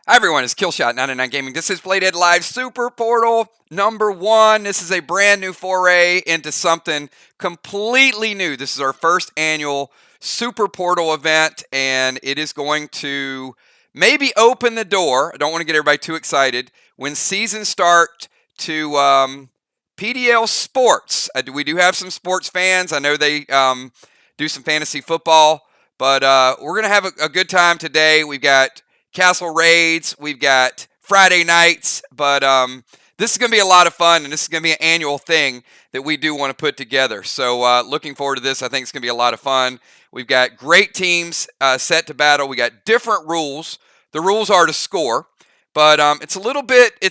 Hi everyone, it's Killshot99 Gaming. This is Playdead Live Super Portal number 1. This is a brand new foray into something completely new. This is our first annual Super Portal event, and it is going to maybe open the door. I don't want to get everybody too excited. When seasons start to PDL Sports, we do have some sports fans. I know they do some fantasy football, but we're going to have a good time today. We've got Castle Raids, we've got Friday nights, but this is going to be a lot of fun, and this is going to be an annual thing that we do want to put together. So looking forward to this. I think it's going to be a lot of fun. We've got great teams set to battle. We got different rules. The rules are to score, but it's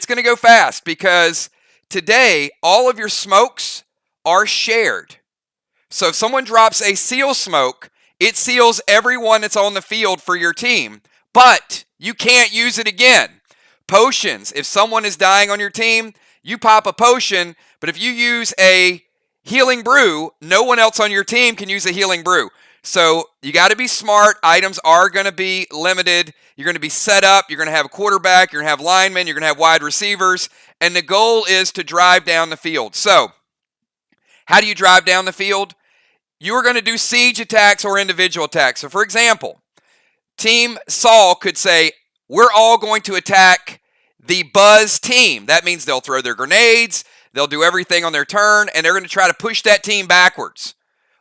going to go fast because today all of your smokes are shared. So if someone drops a seal smoke, it seals everyone that's on the field for your team. But you can't use it again. Potions. If someone is dying on your team, you pop a potion. But if you use a healing brew, no one else on your team can use a healing brew. So you got to be smart. Items are going to be limited. You're going to be set up. You're going to have a quarterback. You're going to have linemen. You're going to have wide receivers. And the goal is to drive down the field. So how do you drive down the field? You are going to do siege attacks or individual attacks. So for example, Team Saul could say, we're all going to attack the Buzz team. That means they'll throw their grenades, they'll do everything on their turn, and they're going to try to push that team backwards.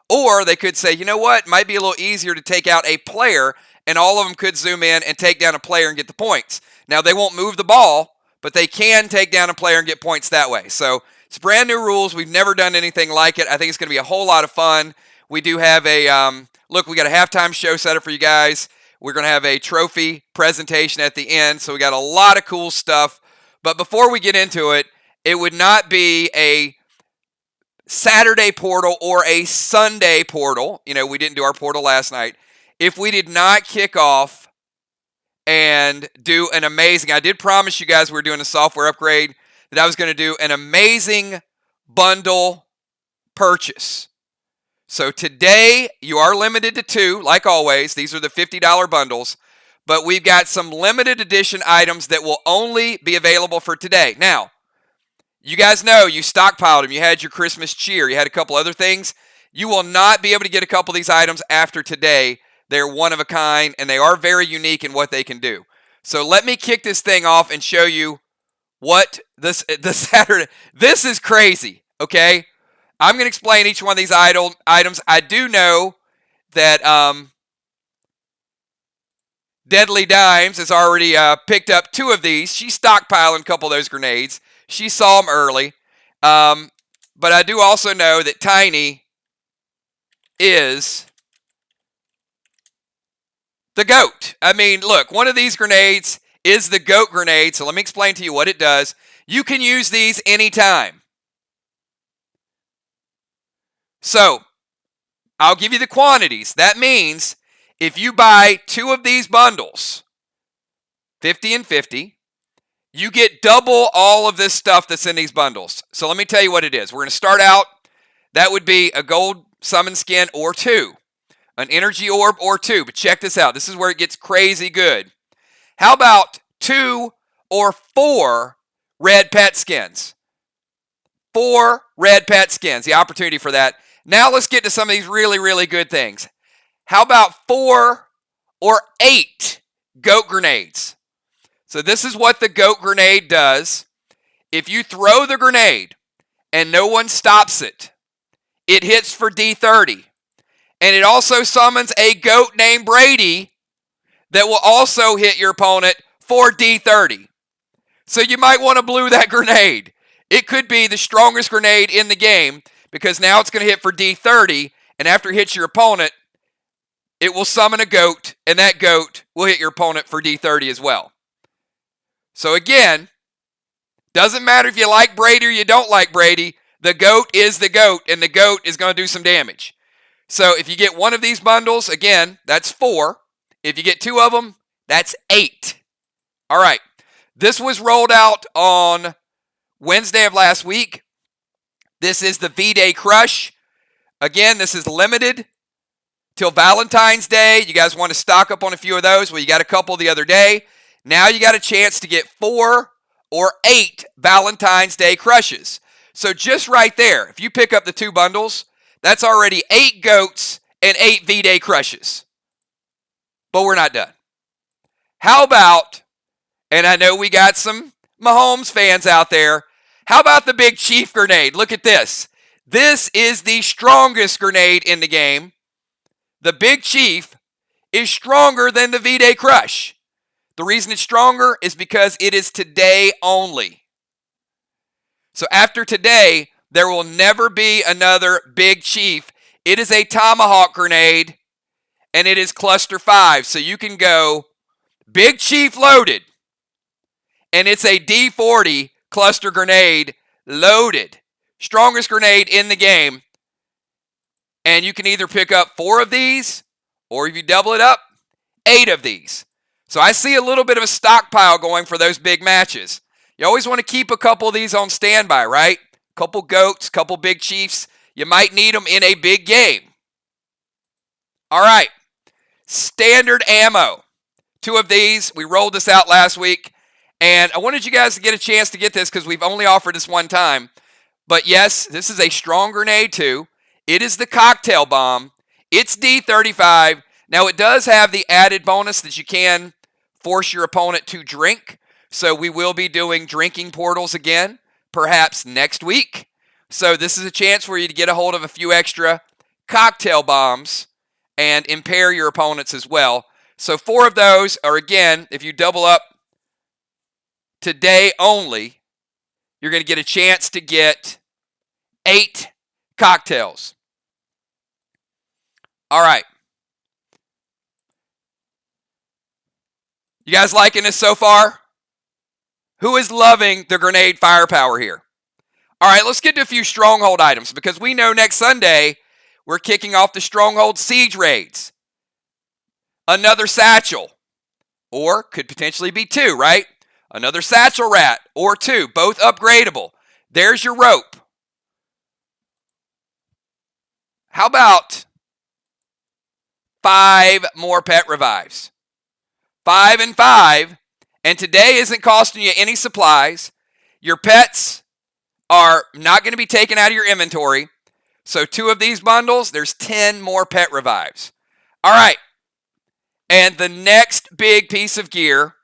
Or they could say, you know what, it might be a little easier to take out a player, and all of them could zoom in and take down a player and get the points. Now, they won't move the ball, but they can take down a player and get points that way. So it's brand new rules. We've never done anything like it. I think it's going to be a whole lot of fun. We do have a, look, we got a halftime show set up for you guys. We're going to have a trophy presentation at the end, so we got a lot of cool stuff. But before we get into it, it would not be a Saturday portal or a Sunday portal. You know, we didn't do our portal last night. If we did not kick off and do an amazing, I did promise you guys we were doing a software upgrade, that I was going to do an amazing bundle purchase. So today, you are limited to 2, like always. These are the $50 bundles. But we've got some limited edition items that will only be available for today. Now, you guys know you stockpiled them. You had your Christmas cheer. You had a couple other things. You will not be able to get a couple of these items after today. They're one of a kind, and they are very unique in what they can do. So let me kick this thing off and show you what this Saturday. This is crazy, okay? I'm going to explain each one of these items. I do know that Deadly Dimes has already picked up 2 of these. She's stockpiling a couple of those grenades. She saw them early. But I do also know that Tiny is the GOAT. I mean, look, one of these grenades is the GOAT grenade. So let me explain to you what it does. You can use these anytime. So, I'll give you the quantities. That means if you buy 2 of these bundles, 50 and 50, you get double all of this stuff that's in these bundles. So let me tell you what it is. We're going to start out, that would be a gold summon skin or 2, an energy orb or 2. But check this out. This is where it gets crazy good. How about 2 or 4 red pet skins? 4 red pet skins, the opportunity for that. Now let's get to some of these really, really good things. How about 4 or 8 GOAT grenades? So this is what the GOAT grenade does. If you throw the grenade and no one stops it, it hits for D30. And it also summons a GOAT named Brady that will also hit your opponent for D30. So you might want to blue that grenade. It could be the strongest grenade in the game, because now it's going to hit for D30, and after it hits your opponent, it will summon a GOAT, and that GOAT will hit your opponent for D30 as well. So again, doesn't matter if you like Brady or you don't like Brady, the GOAT is the GOAT, and the GOAT is going to do some damage. So if you get 1 of these bundles, again, that's 4. If you get 2 of them, that's 8. All right, this was rolled out on Wednesday of last week. This is the V-Day Crush. Again, this is limited till Valentine's Day. You guys want to stock up on a few of those? Well, you got a couple the other day. Now you got a chance to get 4 or 8 Valentine's Day crushes. So just right there, if you pick up the 2 bundles, that's already 8 goats and 8 V-Day crushes. But we're not done. How about, and I know we got some Mahomes fans out there, how about the Big Chief grenade? Look at this. This is the strongest grenade in the game. The Big Chief is stronger than the V-Day Crush. The reason it's stronger is because it is today only. So after today, there will never be another Big Chief. It is a Tomahawk grenade, and it is cluster 5. So you can go Big Chief loaded, and it's a D40 cluster grenade loaded. Strongest grenade in the game. And you can either pick up 4 of these, or if you double it up, 8 of these. So I see a little bit of a stockpile going for those big matches. You always want to keep a couple of these on standby, right? Couple goats, couple Big Chiefs. You might need them in a big game. All right. Standard ammo. 2 of these. We rolled this out last week. And I wanted you guys to get a chance to get this because we've only offered this one time. But yes, this is a strong grenade too. It is the cocktail bomb. It's D35. Now it does have the added bonus that you can force your opponent to drink. So we will be doing drinking portals again, perhaps next week. So this is a chance for you to get a hold of a few extra cocktail bombs and impair your opponents as well. So 4 of those are, again, if you double up today only, you're going to get a chance to get 8 cocktails. All right. You guys liking this so far? Who is loving the grenade firepower here? All right, let's get to a few Stronghold items because we know next Sunday we're kicking off the Stronghold Siege Raids. Another satchel, or could potentially be 2, right? Another satchel rat, or 2, both upgradable. There's your rope. How about 5 more pet revives? 5 and 5, and today isn't costing you any supplies. Your pets are not going to be taken out of your inventory. So 2 of these bundles, there's 10 more pet revives. All right. And the next big piece of gear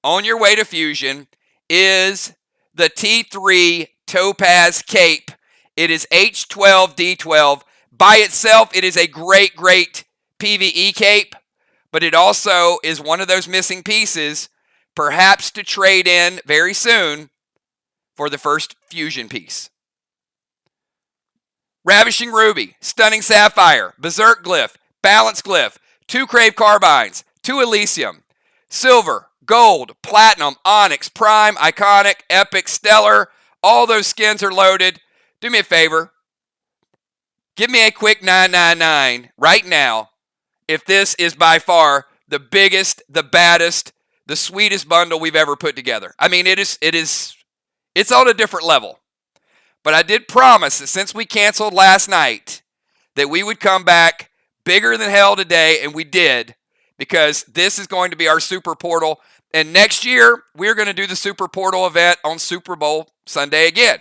on your way to Fusion is the T3 Topaz Cape. It is H12D12. By itself, it is a great, great PvE cape, but it also is one of those missing pieces, perhaps to trade in very soon for the first Fusion piece. Ravishing Ruby, Stunning Sapphire, Berserk Glyph, Balance Glyph, 2 Crave Carbines, 2 Elysium, Silver, Gold, Platinum, Onyx, Prime, Iconic, Epic, Stellar. All those skins are loaded. Do me a favor. Give me a quick 999 right now if this is by far the biggest, the baddest, the sweetest bundle we've ever put together. I mean, it's on a different level. But I did promise that since we canceled last night that we would come back bigger than hell today, and we did, because this is going to be our Super Portal. And next year, we're going to do the Super Portal event on Super Bowl Sunday again.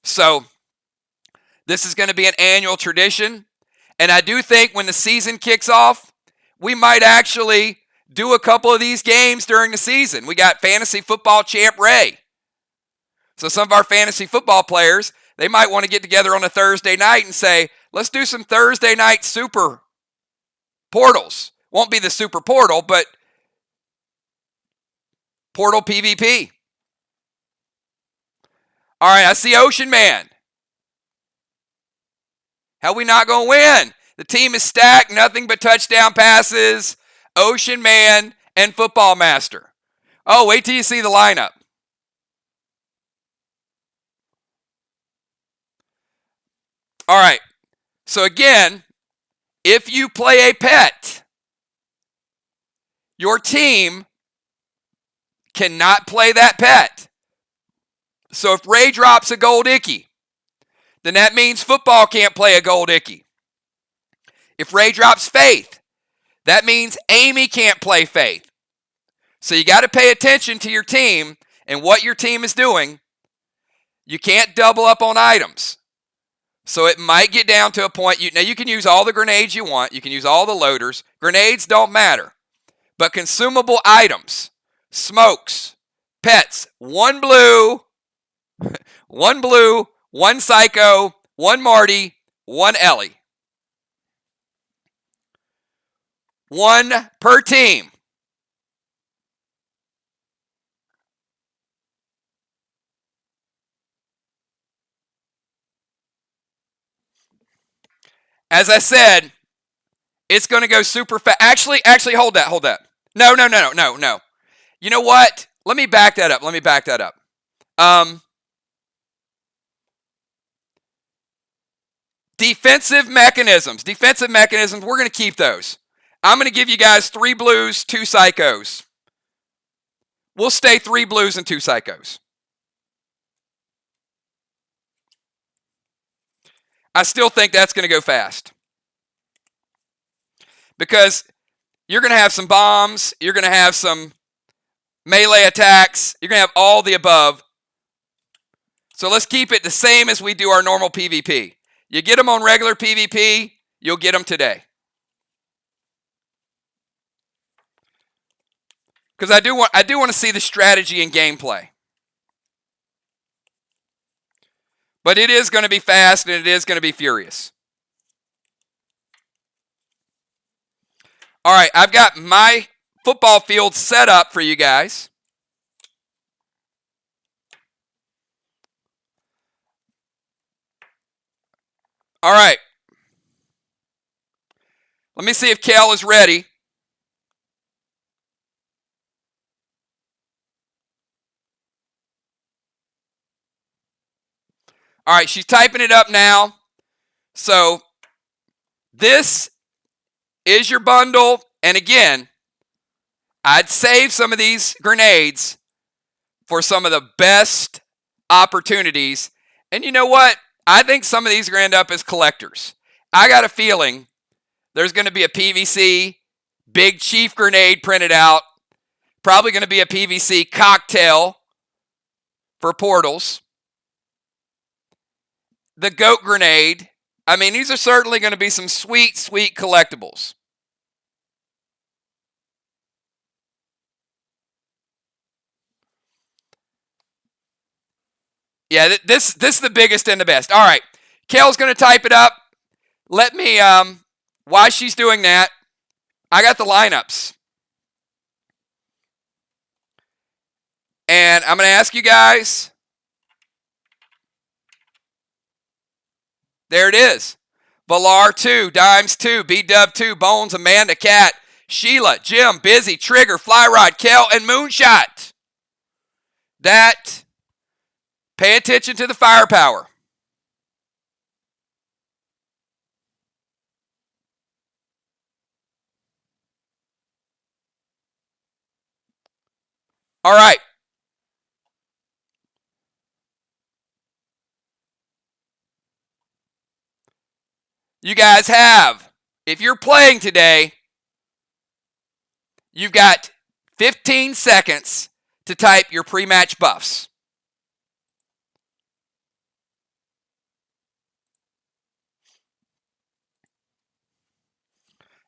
So this is going to be an annual tradition. And I do think when the season kicks off, we might actually do a couple of these games during the season. We got Fantasy Football Champ Ray. So some of our fantasy football players, they might want to get together on a Thursday night and say, let's do some Thursday night Super Portals. Won't be the Super Portal, but Portal PvP. All right, I see Ocean Man. How we not going to win? The team is stacked, nothing but touchdown passes, Ocean Man, and Football Master. Oh, wait till you see the lineup. All right, so again, if you play a pet, your team cannot play that pet. So if Ray drops a gold Icky, then that means football can't play a gold Icky. If Ray drops Faith, that means Amy can't play Faith. So you got to pay attention to your team and what your team is doing. You can't double up on items. So it might get down to a point. Now you can use all the grenades you want. You can use all the loaders. Grenades don't matter. But consumable items, smokes, pets, one blue, one psycho, one Marty, one Ellie. One per team. As I said, it's going to go super fast. Actually, hold that. No. You know what? Let me back that up. Defensive mechanisms. We're going to keep those. I'm going to give you guys 3 blues, 2 psychos. We'll stay 3 blues and 2 psychos. I still think that's going to go fast. Because you're going to have some bombs, you're going to have some melee attacks, you're going to have all the above. So let's keep it the same as we do our normal PvP. You get them on regular PvP, you'll get them today. Because I do want to see the strategy and gameplay. But it is going to be fast and it is going to be furious. All right, I've got my football field set up for you guys. All right. Let me see if Kel is ready. All right, she's typing it up now. So this is your bundle. And again, I'd save some of these grenades for some of the best opportunities. And you know what? I think some of these are going to end up as collectors. I got a feeling there's going to be a PVC Big Chief grenade printed out. Probably going to be a PVC cocktail for portals. The goat grenade. I mean, these are certainly going to be some sweet, sweet collectibles. Yeah, this is the biggest and the best. All right, Kel's going to type it up. Let me, while she's doing that, I got the lineups. And I'm going to ask you guys. There it is. Valar 2, Dimes 2, B-Dub 2, Bones, Amanda, Cat, Sheila, Jim, Busy, Trigger, Flyrod, Kel, and Moonshot. That, pay attention to the firepower. All right. You guys have, if you're playing today, you've got 15 seconds to type your pre-match buffs.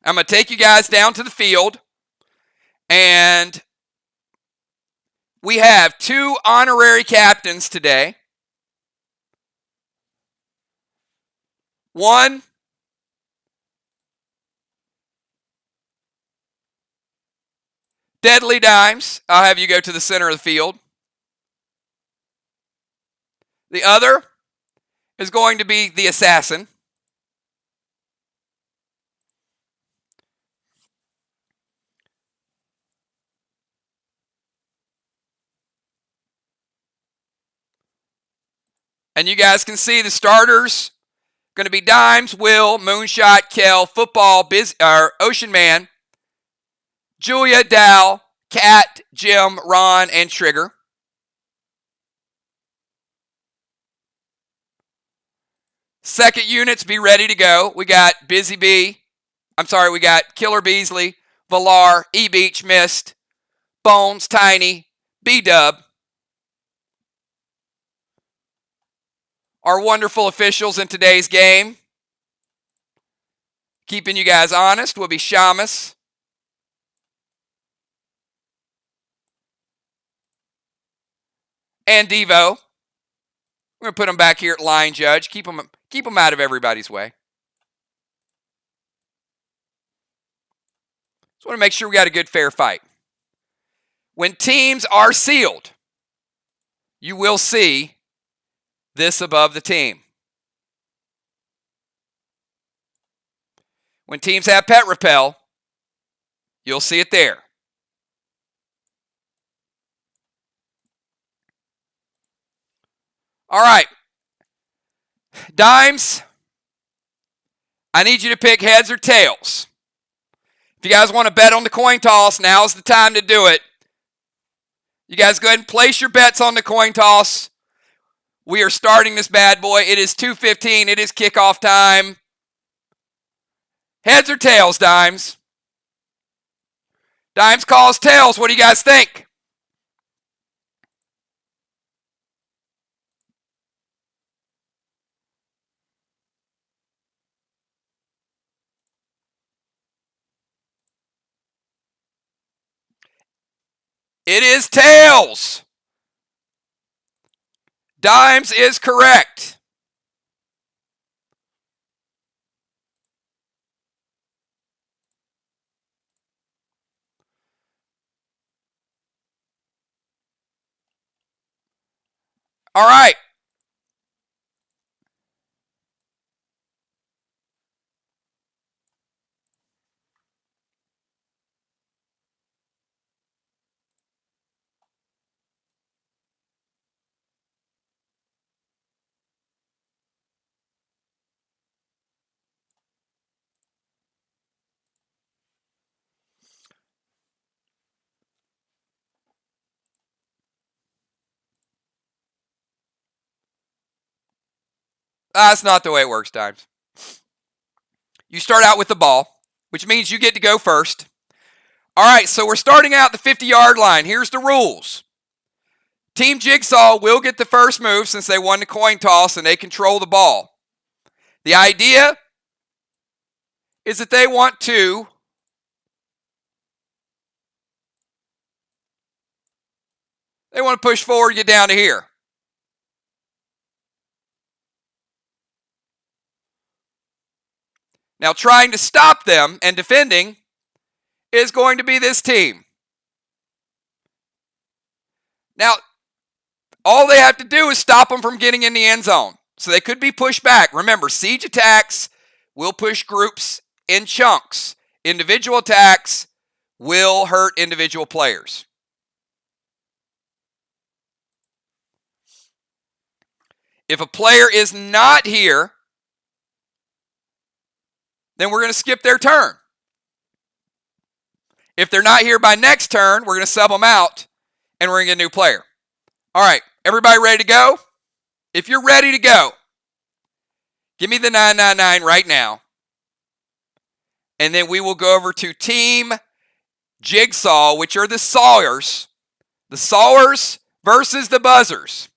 I'm going to take you guys down to the field, and we have 2 honorary captains today. 1, Deadly Dimes. I'll have you go to the center of the field. The other is going to be the Assassin. And you guys can see the starters. Going to be Dimes, Will, Moonshot, Kel, Football, Ocean Man, Julia, Dal, Cat, Jim, Ron, and Trigger. Second units, be ready to go. We got Busy Bee. We got Killer Beasley, Valar, E-Beach, Mist, Bones, Tiny, B-Dub, our wonderful officials in today's game. Keeping you guys honest will be Shamus, and Devo. We're going to put them back here at line judge. Keep them out of everybody's way. Just want to make sure we got a good, fair fight. When teams are sealed, you will see this above the team. When teams have pet repel, you'll see it there. All right. Dimes, I need you to pick heads or tails. If you guys want to bet on the coin toss, now's the time to do it. You guys go ahead and place your bets on the coin toss. We are starting this bad boy. It is 2:15. It is kickoff time. Heads or tails, Dimes? Dimes calls tails. What do you guys think? It is tails. Dimes is correct. All right. That's not the way it works, Dimes. You start out with the ball, which means you get to go first. All right, so we're starting out the 50-yard line. Here's the rules. Team Jigsaw will get the first move since they won the coin toss and they control the ball. The idea is that they want to push forward, get down to here. Now, trying to stop them and defending is going to be this team. Now, all they have to do is stop them from getting in the end zone. So they could be pushed back. Remember, siege attacks will push groups in chunks. Individual attacks will hurt individual players. If a player is not here, then we're going to skip their turn. If they're not here by next turn, we're going to sub them out, and we're going to get a new player. All right, everybody ready to go? If you're ready to go, give me the 999 right now. And then we will go over to Team Jigsaw, which are the Sawyers. The Sawyers versus the Buzzers.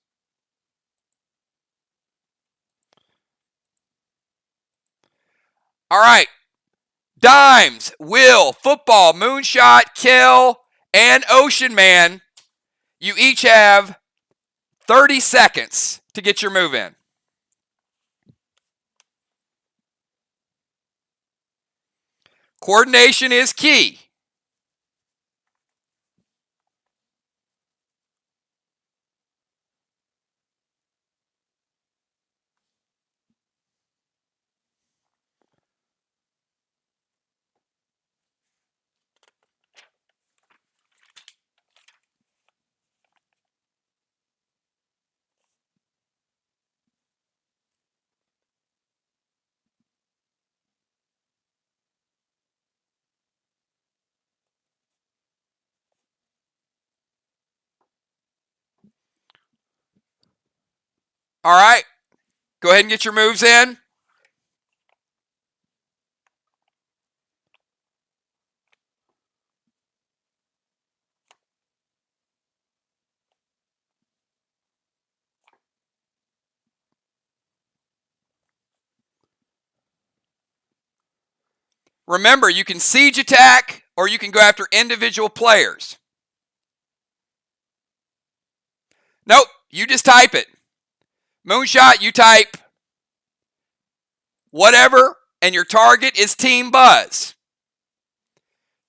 All right. Dimes, Will, Football, Moonshot, Kill, and Ocean Man. You each have 30 seconds to get your move in. Coordination is key. All right. Go ahead and get your moves in. Remember, you can siege attack or you can go after individual players. Nope, you just type it. Moonshot, you type whatever, and your target is Team Buzz.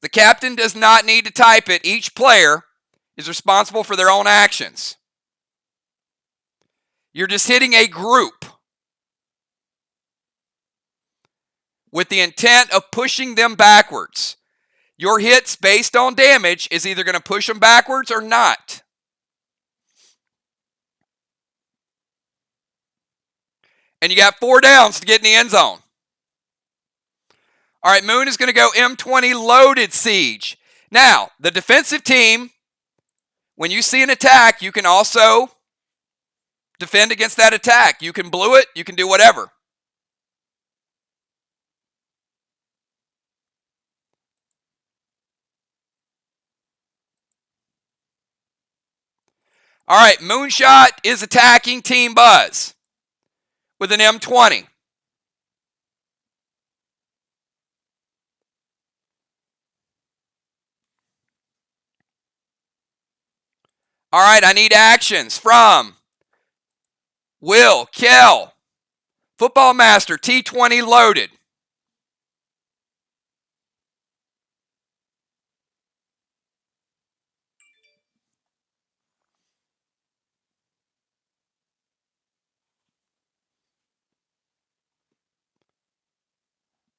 The captain does not need to type it. Each player is responsible for their own actions. You're just hitting a group with the intent of pushing them backwards. Your hits based on damage is either going to push them backwards or not. And you got 4 downs to get in the end zone. All right, Moon is going to go M20 loaded siege. Now, the defensive team, when you see an attack, you can also defend against that attack. You can blue it, you can do whatever. All right, Moonshot is attacking Team Buzz with an M20. All right, I need actions from Will, Kel, Football Master, T20 loaded.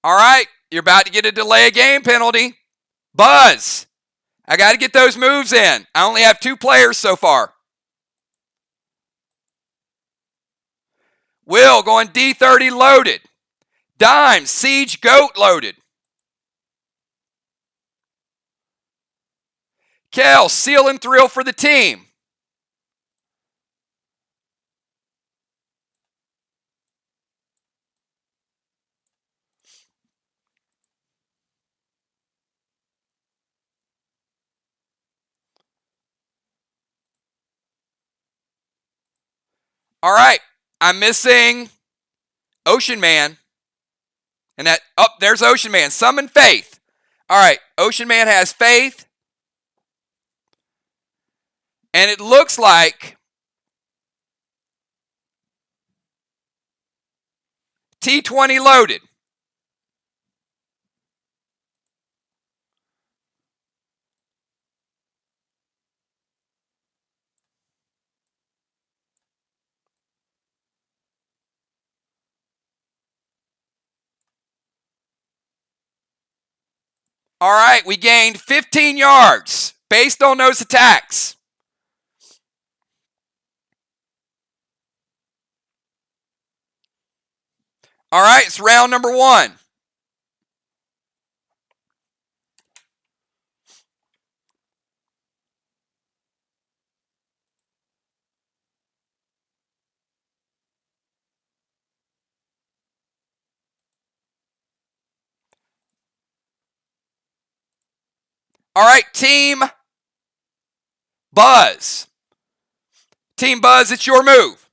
All right, you're about to get a delay of game penalty. Buzz, I got to get those moves in. I only have 2 players so far. Will going D30 loaded. Dime, Siege Goat loaded. Kel, Seal and Thrill for the team. All right, I'm missing Ocean Man. And that, oh, there's Ocean Man. Summon Faith. All right, Ocean Man has Faith. And it looks like T20 loaded. All right, we gained 15 yards based on those attacks. All right, it's round number 1. All right, Team Buzz. Team Buzz, it's your move.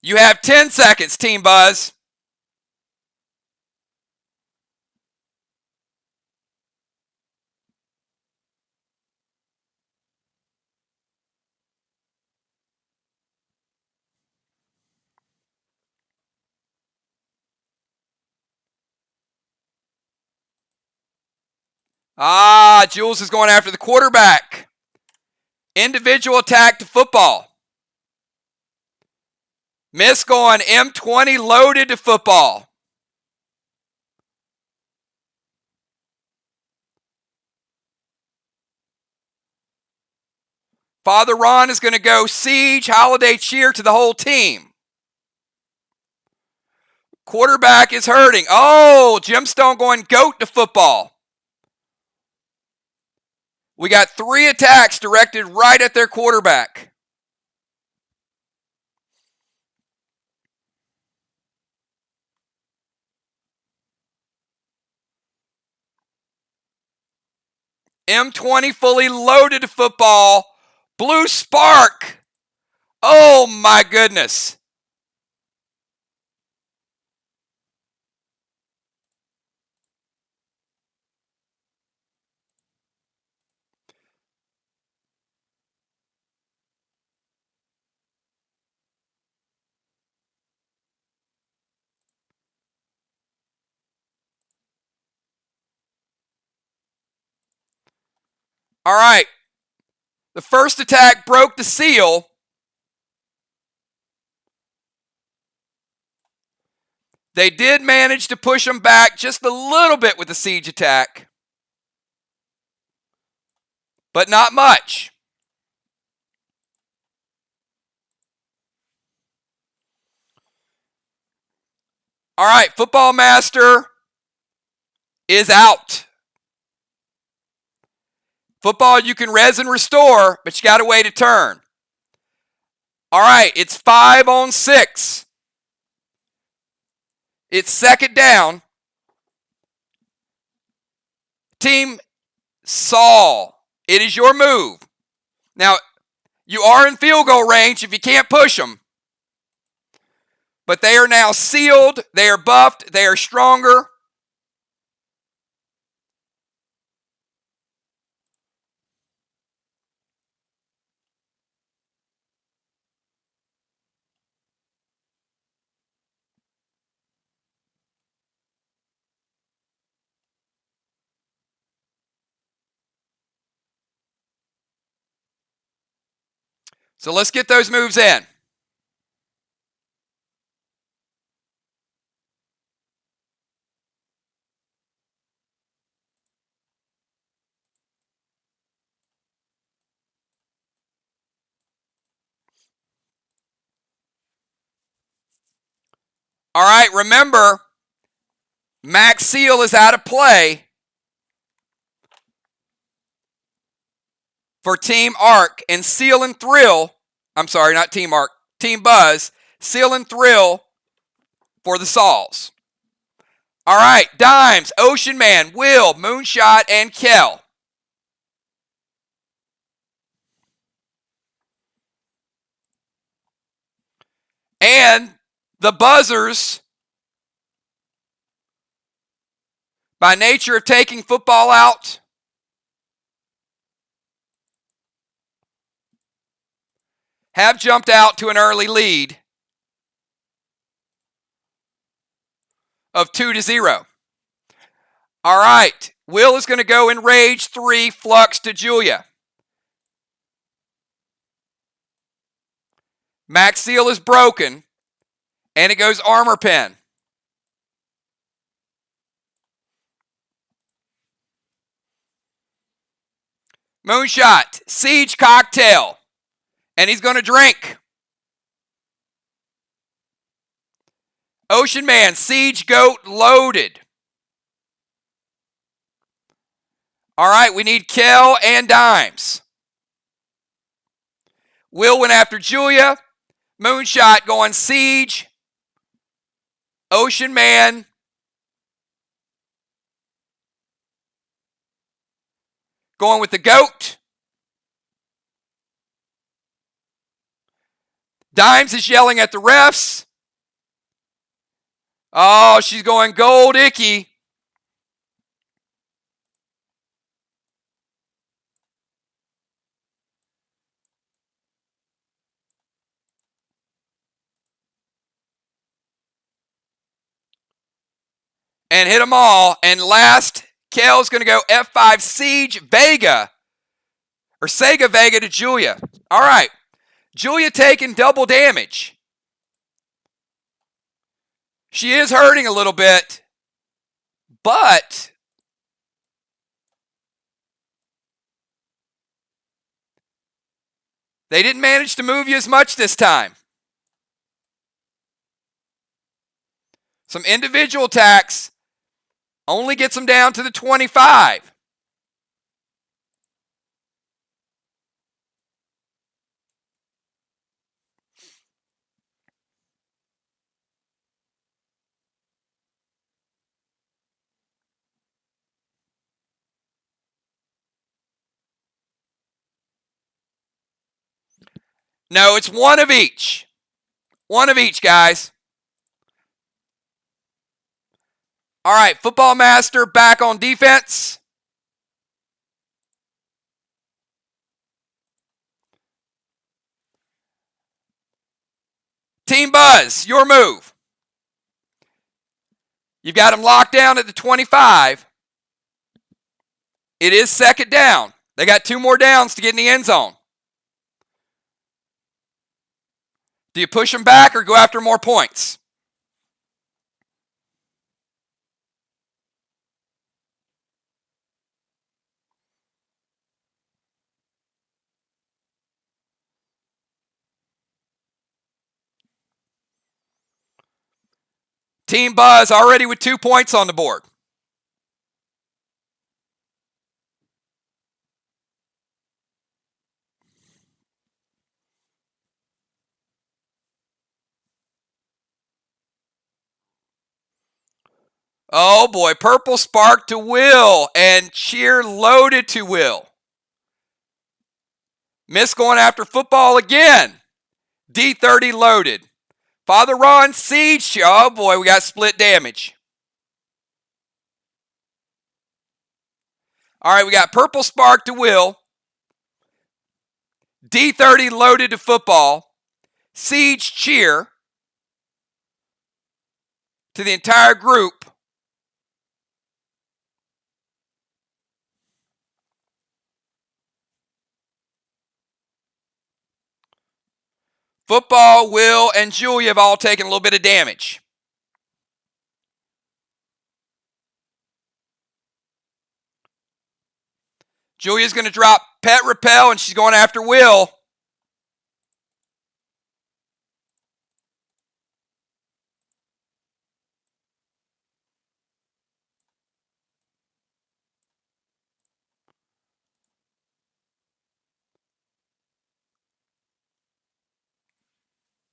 You have 10 seconds, Team Buzz. Jules is going after the quarterback. Individual attack to football. Miss going M20 loaded to football. Father Ron is going to go Siege Holiday Cheer to the whole team. Quarterback is hurting. Oh, Gemstone going Goat to football. We got 3 attacks directed right at their quarterback. M20 fully loaded to football. Blue Spark. Oh my goodness. All right. The first attack broke the seal. They did manage to push them back just a little bit with the siege attack, but not much. All right, Football Master is out. Football, you can res and restore, but you got to wait a turn. All right, it's 5-on-6. It's second down. Team Saul, it is your move. Now, you are in field goal range if you can't push them. But they are now sealed. They are buffed. They are stronger. So let's get those moves in. All right, remember, Max Seal is out of play for Team Arc, and Seal and Thrill, I'm sorry, not Team Arc, Team Buzz, Seal and Thrill for the Sauls. All right, Dimes, Ocean Man, Will, Moonshot, and Kel. And the Buzzers, by nature of taking football out, have jumped out to an early lead of 2-0. All right, Will is going to go in Rage 3, Flux to Julia. Max Seal is broken, and it goes Armor Pen. Moonshot, Siege Cocktail, and he's going to drink. Ocean Man, Siege Goat loaded. All right, we need Kel and Dimes. Will went after Julia. Moonshot going Siege. Ocean Man. Going with the goat. Dimes is yelling at the refs. Oh, she's going gold icky. And hit them all. And last, Kel's going to go F5 Siege Vega. Or Sega Vega to Julia. All right. Julia taking double damage. She is hurting a little bit. But they didn't manage to move you as much this time. Some individual attacks only gets them down to the 25. No, it's one of each. One of each, guys. All right, Football Master back on defense. Team Buzz, your move. You've got them locked down at the 25. It is second down. They got 2 more downs to get in the end zone. Do you push them back or go after more points? Team Buzz already with 2 points on the board. Oh boy, purple spark to Will and cheer loaded to Will. Miss going after football again. D30 loaded. Father Ron siege. Oh boy, we got split damage. All right, we got purple spark to Will. D30 loaded to football. Siege cheer to the entire group. Football, Will, and Julia have all taken a little bit of damage. Julia's going to drop Pet Repel, and she's going after Will.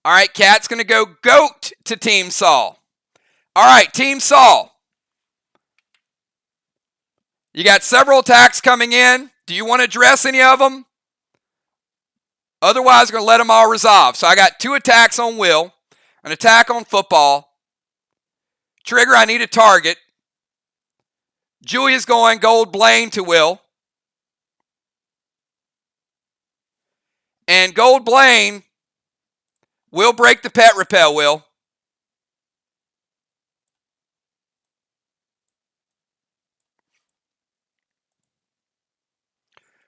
All right, Cat's going to go Goat to Team Saul. All right, Team Saul. You got several attacks coming in. Do you want to address any of them? Otherwise, I'm going to let them all resolve. So I got 2 attacks on Will, an attack on football. Trigger, I need a target. Julia's going Gold Blaine to Will. And Gold Blaine will break the Pet Repel, Will.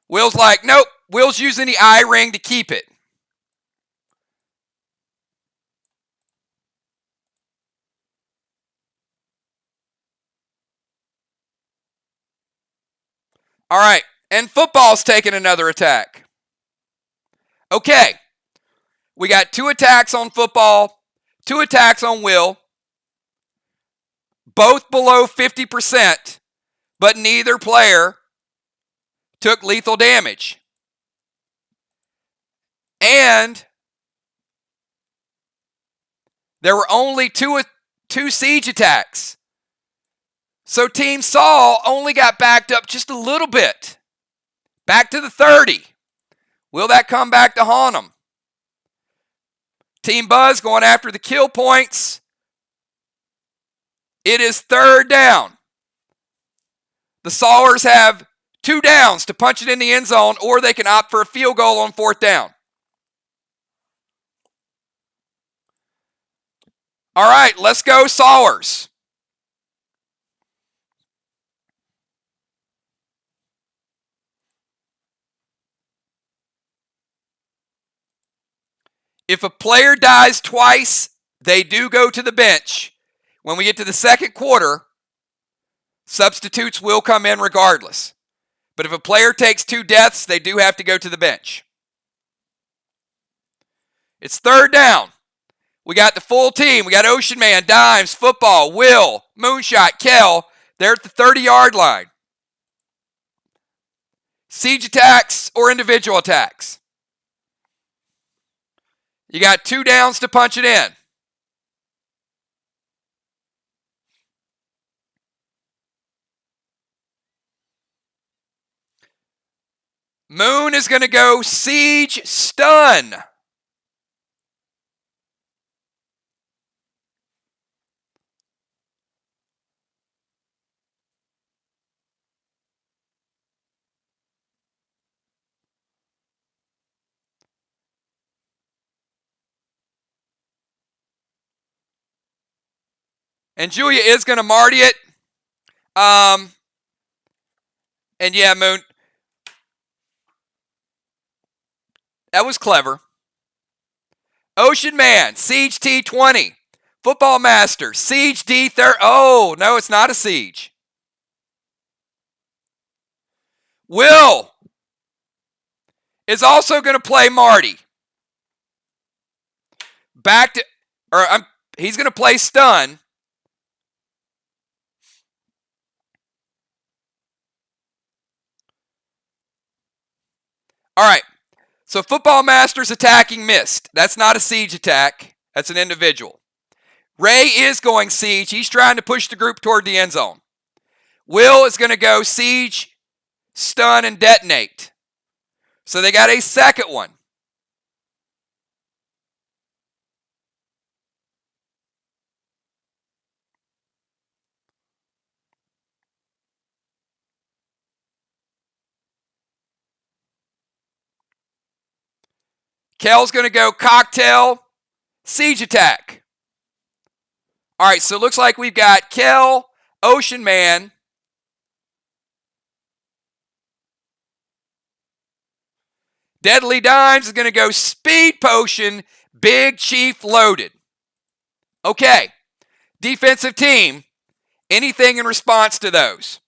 Will's like, nope. Will's using the eye ring to keep it. All right. And football's taking another attack. Okay. We got 2 attacks on football, 2 attacks on Will. Both below 50%, but neither player took lethal damage. And there were only two siege attacks. So Team Saul only got backed up just a little bit. Back to the 30. Will that come back to haunt them? Team Buzz going after the kill points. It is third down. The Saulers have 2 downs to punch it in the end zone, or they can opt for a field goal on 4th down. All right, let's go Saulers. If a player dies twice, they do go to the bench. When we get to the second quarter, substitutes will come in regardless. But if a player takes 2 deaths, they do have to go to the bench. It's third down. We got the full team. We got Ocean Man, Dimes, Football, Will, Moonshot, Kel. They're at the 30-yard line. Siege attacks or individual attacks? You got 2 downs to punch it in. Moon is going to go Siege Stun. And Julia is going to Marty it. And yeah, Moon. That was clever. Ocean Man, Siege T20. Football Master, Siege D30. Oh, no, it's not a Siege. Will is also going to play Marty. He's going to play Stun. All right. So Football Master's attacking Mist. That's not a Siege attack. That's an individual. Ray is going Siege. He's trying to push the group toward the end zone. Will is going to go Siege, Stun, and Detonate. So they got a second one. Kel's going to go Cocktail, Siege attack. All right, so it looks like we've got Kel, Ocean Man, Deadly Dimes is going to go Speed Potion, Big Chief loaded. Okay, defensive team, anything in response to those?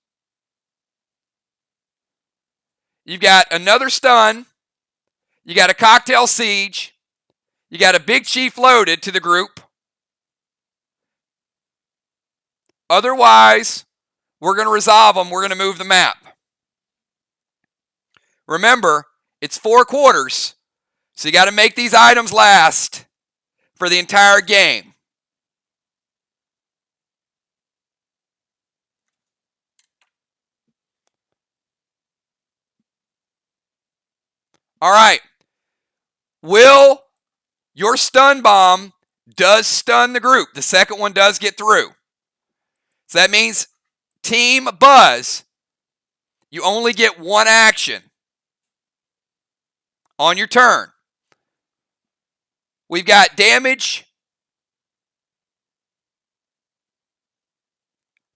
You've got another Stun. You got a Cocktail Siege. You got a Big Chief loaded to the group. Otherwise, we're going to resolve them. We're going to move the map. Remember, it's 4 quarters, so you got to make these items last for the entire game. All right. Will, your stun bomb does stun the group. The second one does get through. So that means Team Buzz, you only get one action on your turn. We've got damage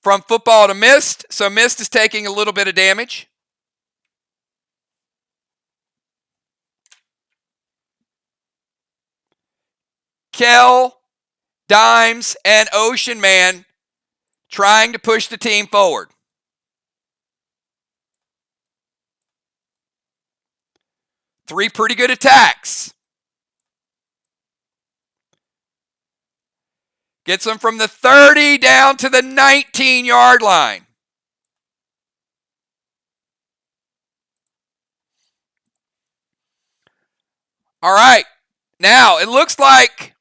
from Football to Mist. So Mist is taking a little bit of damage. Kel, Dimes, and Ocean Man trying to push the team forward. Three pretty good attacks. Gets them from the 30 down to the 19-yard line. All right. Now, it looks like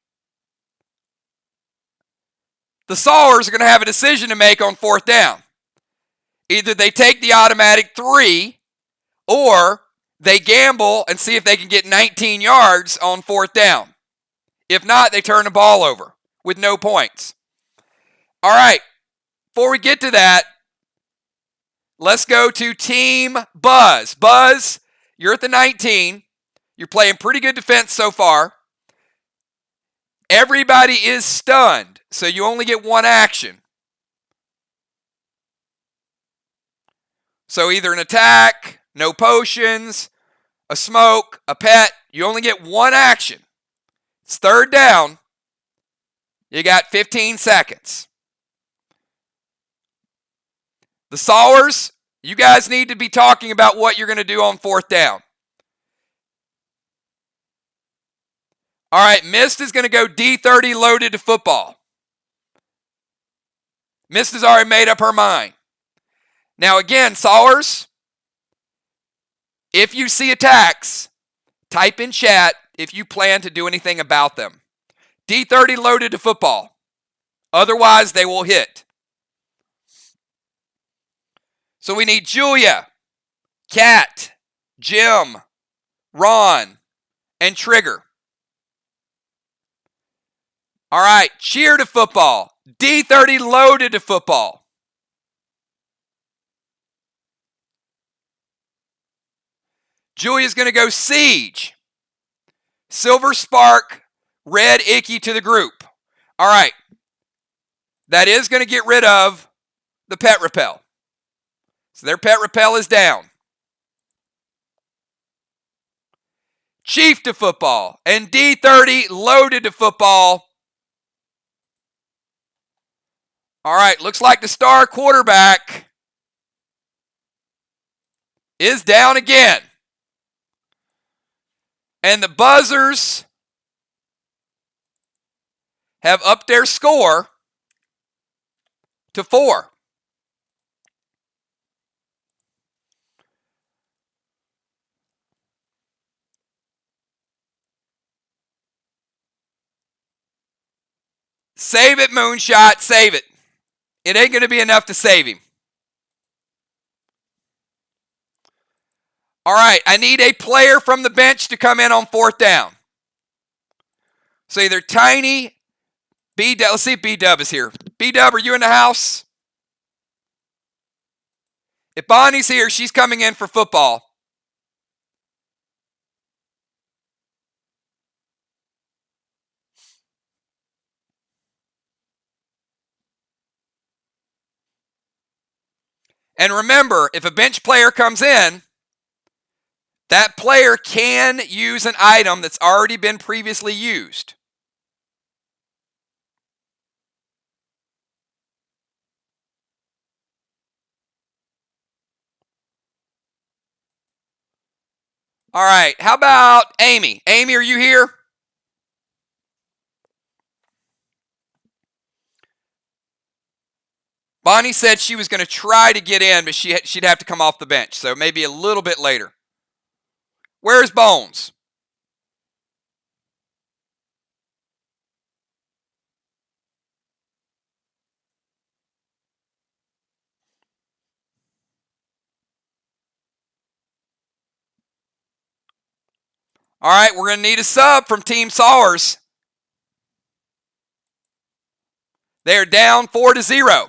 the Sawers are going to have a decision to make on 4th down. Either they take the automatic 3, or they gamble and see if they can get 19 yards on 4th down. If not, they turn the ball over with no points. All right. Before we get to that, let's go to Team Buzz. Buzz, you're at the 19. You're playing pretty good defense so far. Everybody is stunned, so you only get one action. So either an attack, no potions, a smoke, a pet. You only get one action. It's 3rd down. You got 15 seconds. The Sawers, you guys need to be talking about what you're going to do on 4th down. All right, Mist is going to go D30 loaded to Football. Mist has already made up her mind. Now again, Sawers, if you see attacks, type in chat if you plan to do anything about them. D30 loaded to Football. Otherwise, they will hit. So we need Julia, Kat, Jim, Ron, and Trigger. All right, Cheer to Football. D30 loaded to Football. Julia's going to go Siege. Silver Spark, Red Icky to the group. All right. that is going to get rid of the pet repel. So their pet repel is down. Chief to football. And D30 loaded to football. All right, looks like the star quarterback is down again. And the Buzzers have upped their score to 4. Save it, Moonshot, save it. It ain't going to be enough to save him. All right, I need a player from the bench to come in on 4th down. So either Tiny, B-Dub, let's see if B-Dub is here. B-Dub, are you in the house? If Bonnie's here, she's coming in for football. And remember, if a bench player comes in, that player can use an item that's already been previously used. All right, how about Amy? Amy, are you here? Bonnie said she was going to try to get in, but she'd have to come off the bench, so maybe a little bit later. Where's Bones? All right, we're going to need a sub from Team Sawers. They're down 4-0.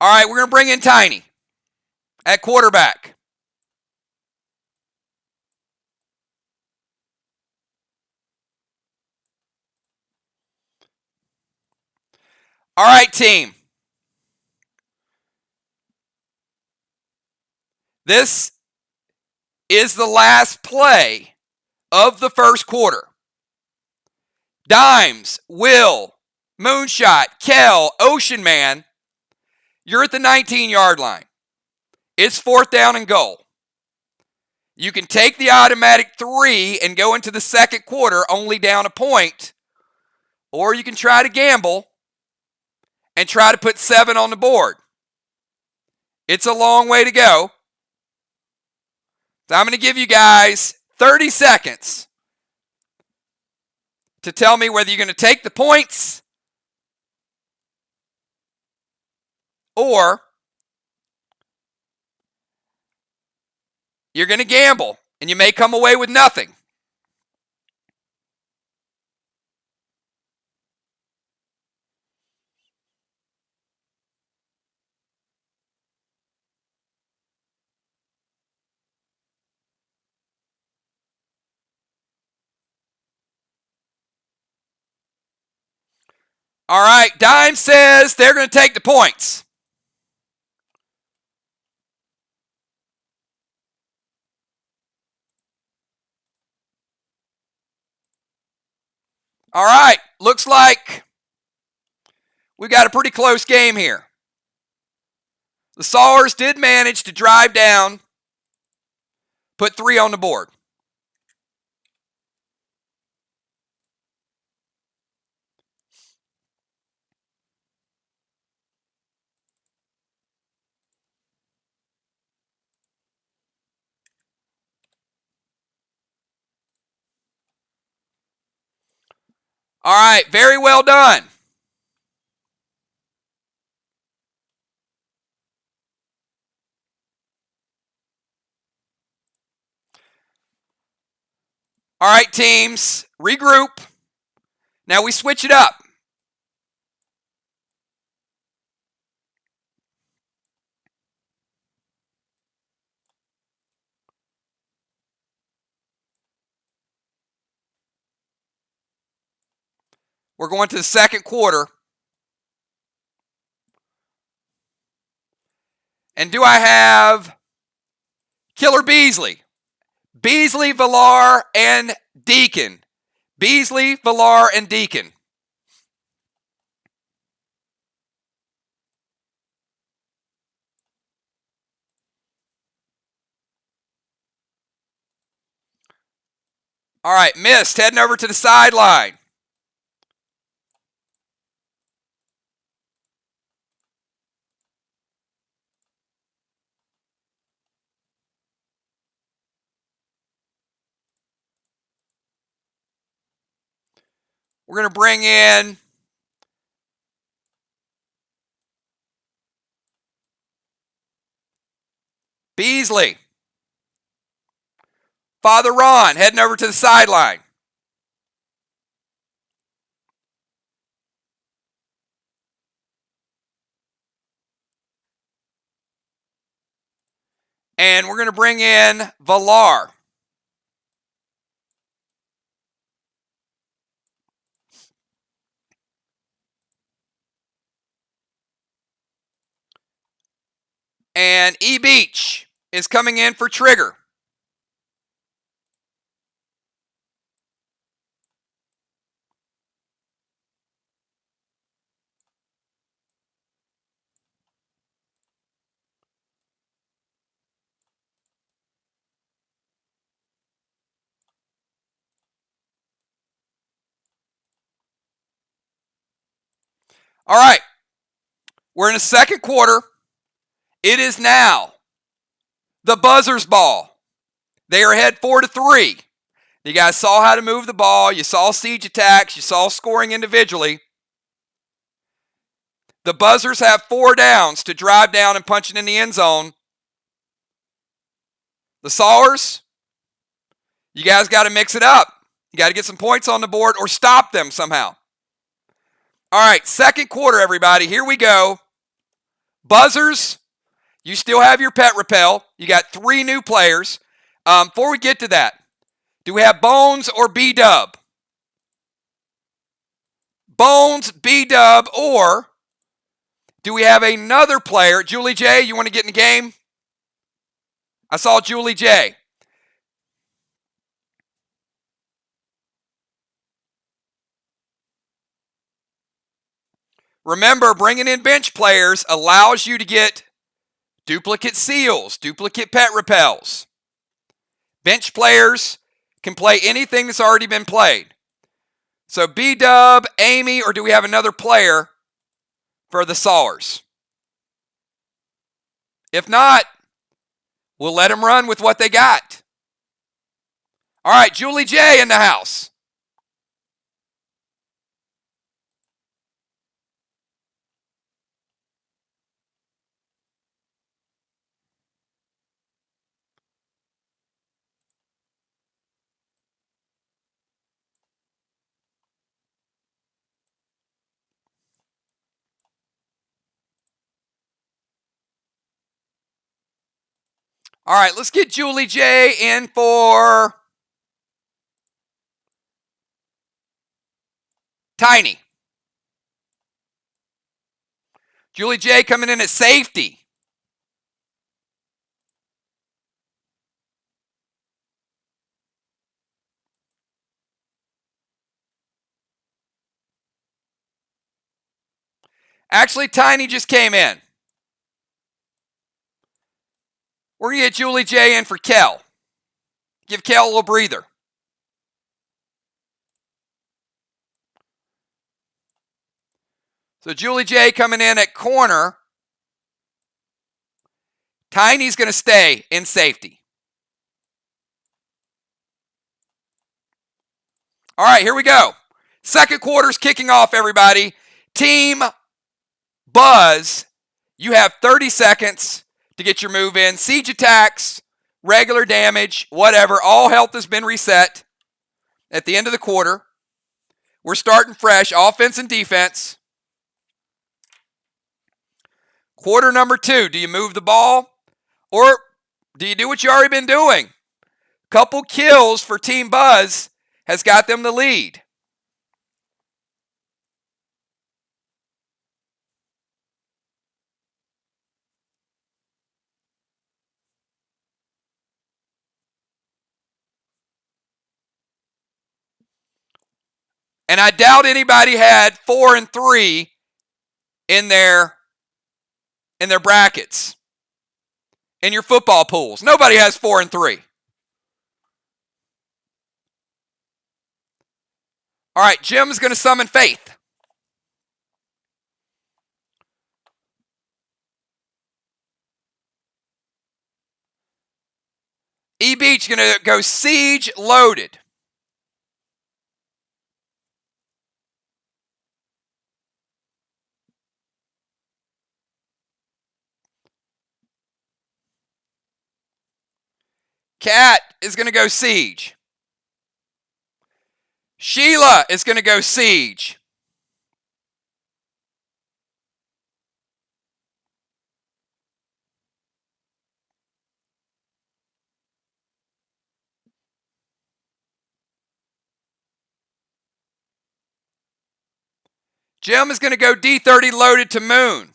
All right, we're going to bring in Tiny at quarterback. All right, team. This is the last play of the first quarter. Dimes, Will, Moonshot, Kel, Ocean Man, you're at the 19-yard line. It's 4th down and goal. You can take the automatic 3 and go into the second quarter only down a point, or you can try to gamble and try to put 7 on the board. It's a long way to go. So I'm going to give you guys 30 seconds to tell me whether you're going to take the points or you're going to gamble and you may come away with nothing. All right, Dime says they're going to take the points. All right, looks like we got a pretty close game here. The Sawers did manage to drive down, put 3 on the board. All right, very well done. All right, teams, regroup. Now we switch it up. We're going to the second quarter. And do I have Killer Beasley? Beasley, Villar, and Deacon. Beasley, Villar, and Deacon. All right, Mist heading over to the sideline. We're going to bring in Beasley. Father Ron heading over to the sideline. And we're going to bring in Villar. And E. Beach is coming in for Trigger. All right. We're in the second quarter. It is now the Buzzers' ball. They are ahead 4-3. You guys saw how to move the ball. You saw siege attacks. You saw scoring individually. The Buzzers have 4 downs to drive down and punch it in the end zone. The Sawers, you guys got to mix it up. You got to get some points on the board or stop them somehow. All right, second quarter, everybody. Here we go. Buzzers, you still have your pet repel. You got 3 new players. Before we get to that, do we have Bones or B-Dub? Bones, B-Dub, or do we have another player? Julie J, you want to get in the game? I saw Julie J. Remember, bringing in bench players allows you to get duplicate seals, duplicate pet repels. Bench players can play anything that's already been played. So B-Dub, Amy, or do we have another player for the Sawers? If not, we'll let them run with what they got. All right, Julie J in the house. All right, let's get Julie J in for Tiny. Julie J coming in at safety. Actually, Tiny just came in. We're going to get Julie J in for Kel. Give Kel a little breather. So Julie J coming in at corner. Tiny's going to stay in safety. All right, here we go. Second quarter's kicking off, everybody. Team Buzz, you have 30 seconds to get your move in. Siege attacks, regular damage, whatever. All health has been reset at the end of the quarter. We're starting fresh, offense and defense. Quarter number 2, do you move the ball or do you do what you already been doing? Couple kills for Team Buzz has got them the lead. And I doubt anybody had 4 and 3 in their brackets, in your football pools. Nobody has 4 and 3. All right, Jim's going to summon Faith. E-Beach going to go Siege Loaded. Cat is going to go Siege. Sheila is going to go Siege. Jim is going to go D30 Loaded to Moon.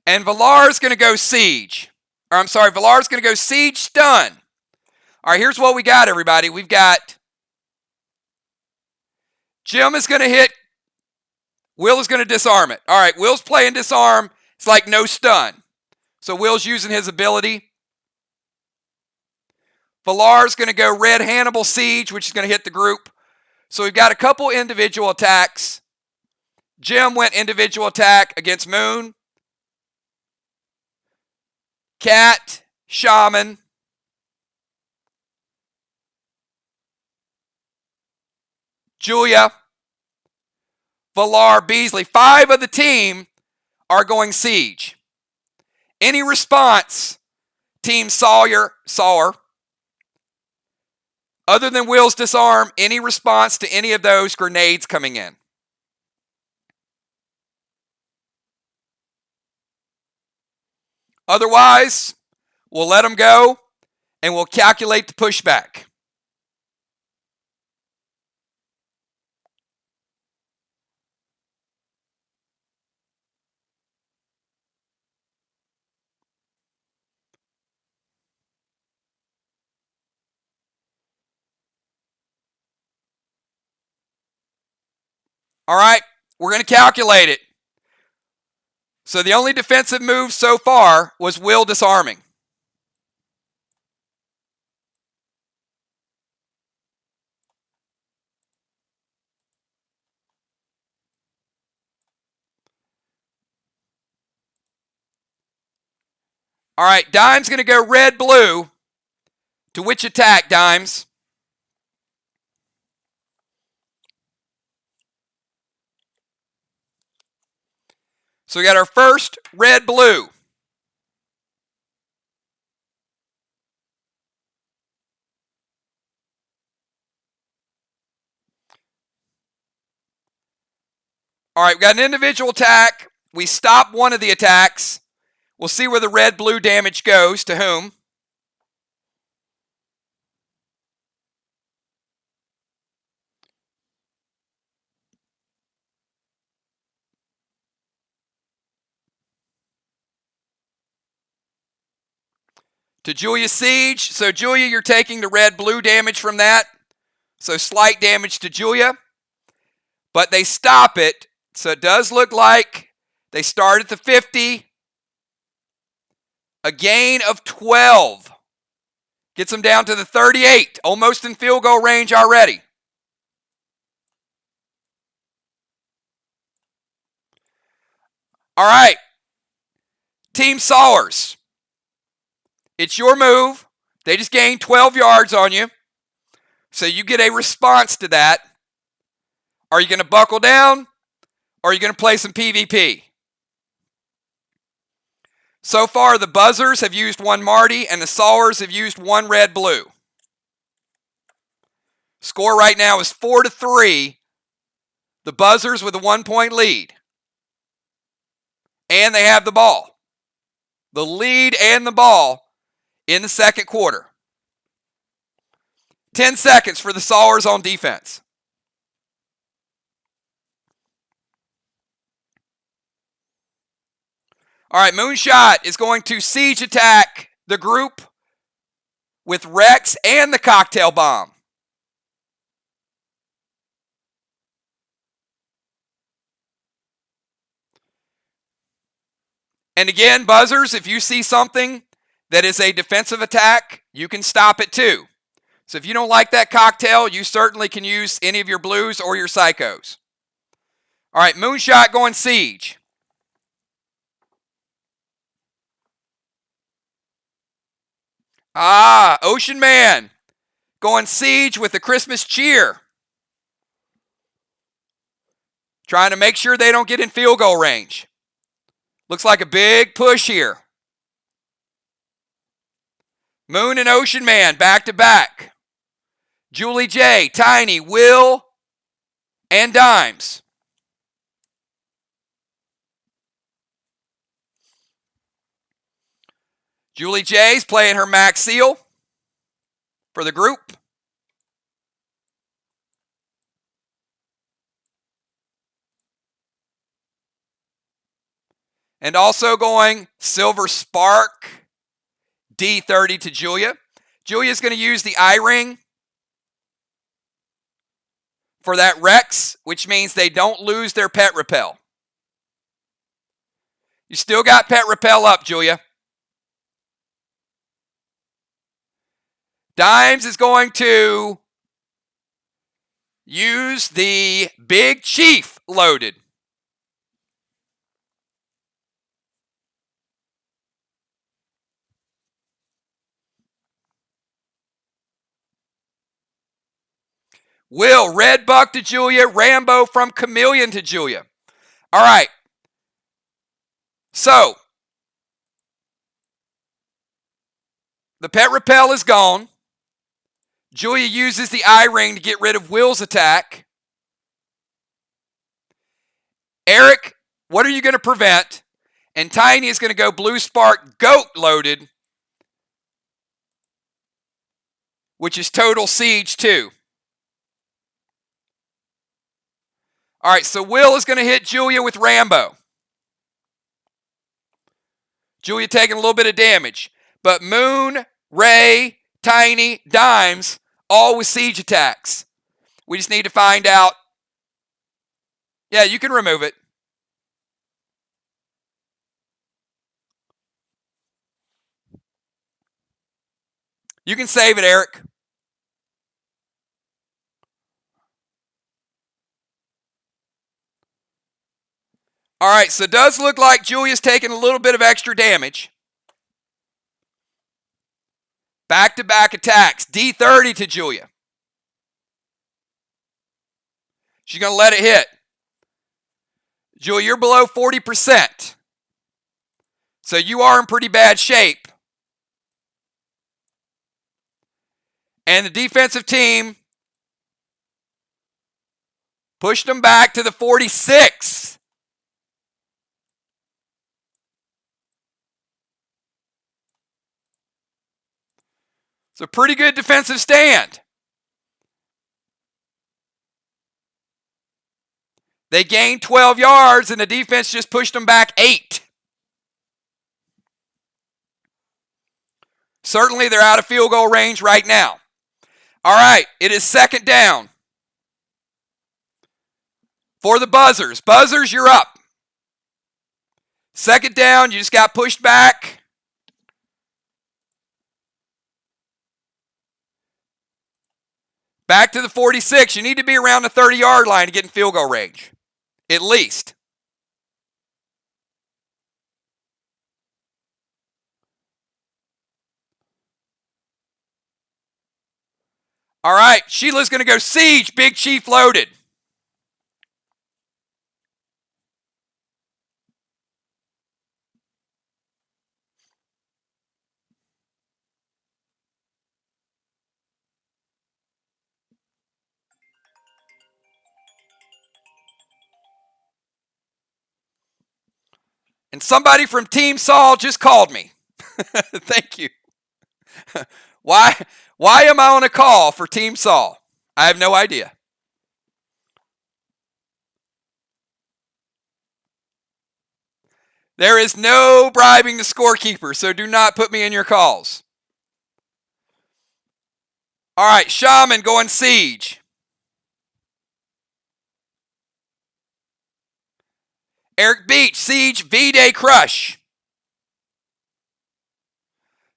And Valar's going to go Siege. Or I'm sorry, Valar's going to go Siege Stun. All right, here's what we got, everybody. We've got Jim is going to hit. Will is going to disarm it. All right, Will's playing disarm. It's like no stun. So Will's using his ability. Valar's going to go Red Hannibal Siege, which is going to hit the group. So we've got a couple individual attacks. Jim went individual attack against Moon. Cat, Shaman. Julia. Valar, Beasley. 5 of the team are going Siege. Any response, Team Sawyer, other than Will's disarm, any response to any of those grenades coming in? Otherwise, we'll let them go and we'll calculate the pushback. All right, we're going to calculate it. So the only defensive move so far was Will disarming. All right, Dime's going to go red-blue. To which attack, Dimes? So we got our first red-blue. All right, we got an individual attack. We stop one of the attacks. We'll see where the red-blue damage goes, to whom. To Julia Siege. So Julia, you're taking the red-blue damage from that. So slight damage to Julia. But they stop it. So it does look like they start at the 50. A gain of 12. Gets them down to the 38. Almost in field goal range already. All right. Team Sawers. It's your move. They just gained 12 yards on you. So you get a response to that. Are you going to buckle down? Or are you going to play some PvP? So far, the Buzzers have used 1 Marty, and the Sawers have used 1 red-blue. Score right now is 4-3. The Buzzers with a 1-point lead. And they have the ball. The lead and the ball in the second quarter. 10 seconds for the Sawers on defense. All right, Moonshot is going to siege attack the group with Rex and the cocktail bomb. And again, buzzers, if you see something that is a defensive attack, you can stop it too. So if you don't like that cocktail, you certainly can use any of your blues or your psychos. All right, Moonshot going siege. Ocean Man going siege with the Christmas cheer. Trying to make sure they don't get in field goal range. Looks like a big push here. Moon and Ocean Man back to back. Julie J, Tiny, Will, and Dimes. Julie J's playing her max seal for the group. And also going Silver Spark, D30 to Julia. Julia's going to use the I-ring for that Rex, which means they don't lose their pet repel. You still got pet repel up, Julia. Dimes is going to use the Big Chief loaded. Will, Red Buck to Julia, Rambo from Chameleon to Julia. All right. So, the pet repel is gone. Julia uses the I-ring to get rid of Will's attack. Eric, what are you going to prevent? And Tiny is going to go Blue Spark Goat loaded, which is total siege too. All right, so Will is going to hit Julia with Rambo. Julia taking a little bit of damage. But Moon, Ray, Tiny, Dimes, all with siege attacks. We just need to find out. Yeah, you can remove it. You can save it, Eric. All right, so it does look like Julia's taking a little bit of extra damage. Back-to-back attacks. D30 to Julia. She's going to let it hit. Julia, you're below 40%. So you are in pretty bad shape. And the defensive team pushed them back to the 46. It's a pretty good defensive stand. They gained 12 yards, and the defense just pushed them back 8. Certainly, they're out of field goal range right now. All right, it is second down for the Buzzers. Buzzers, you're up. Second down, you just got pushed back. Back to the 46. You need to be around the 30-yard line to get in field goal range, at least. All right, Sheila's going to go siege. Big Chief loaded. And somebody from Team Saul just called me. Thank you. Why am I on a call for Team Saul? I have no idea. There is no bribing the scorekeeper, so do not put me in your calls. All right, Shaman going Siege. Eric Beach, Siege, V-Day Crush.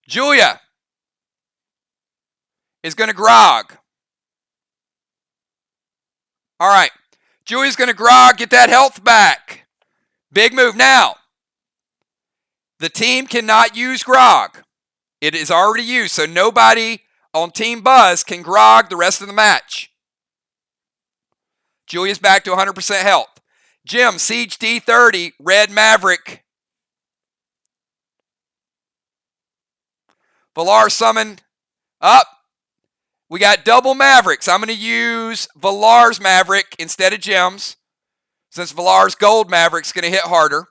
Julia is going to grog. All right, Julia's going to grog, get that health back. Big move now. The team cannot use grog. It is already used, so nobody on Team Buzz can grog the rest of the match. Julia's back to 100% health. Jim, Siege D30, Red Maverick. Valar summon up. We got double Mavericks. I'm going to use Valar's Maverick instead of Jim's, since Valar's Gold Maverick's going to hit harder.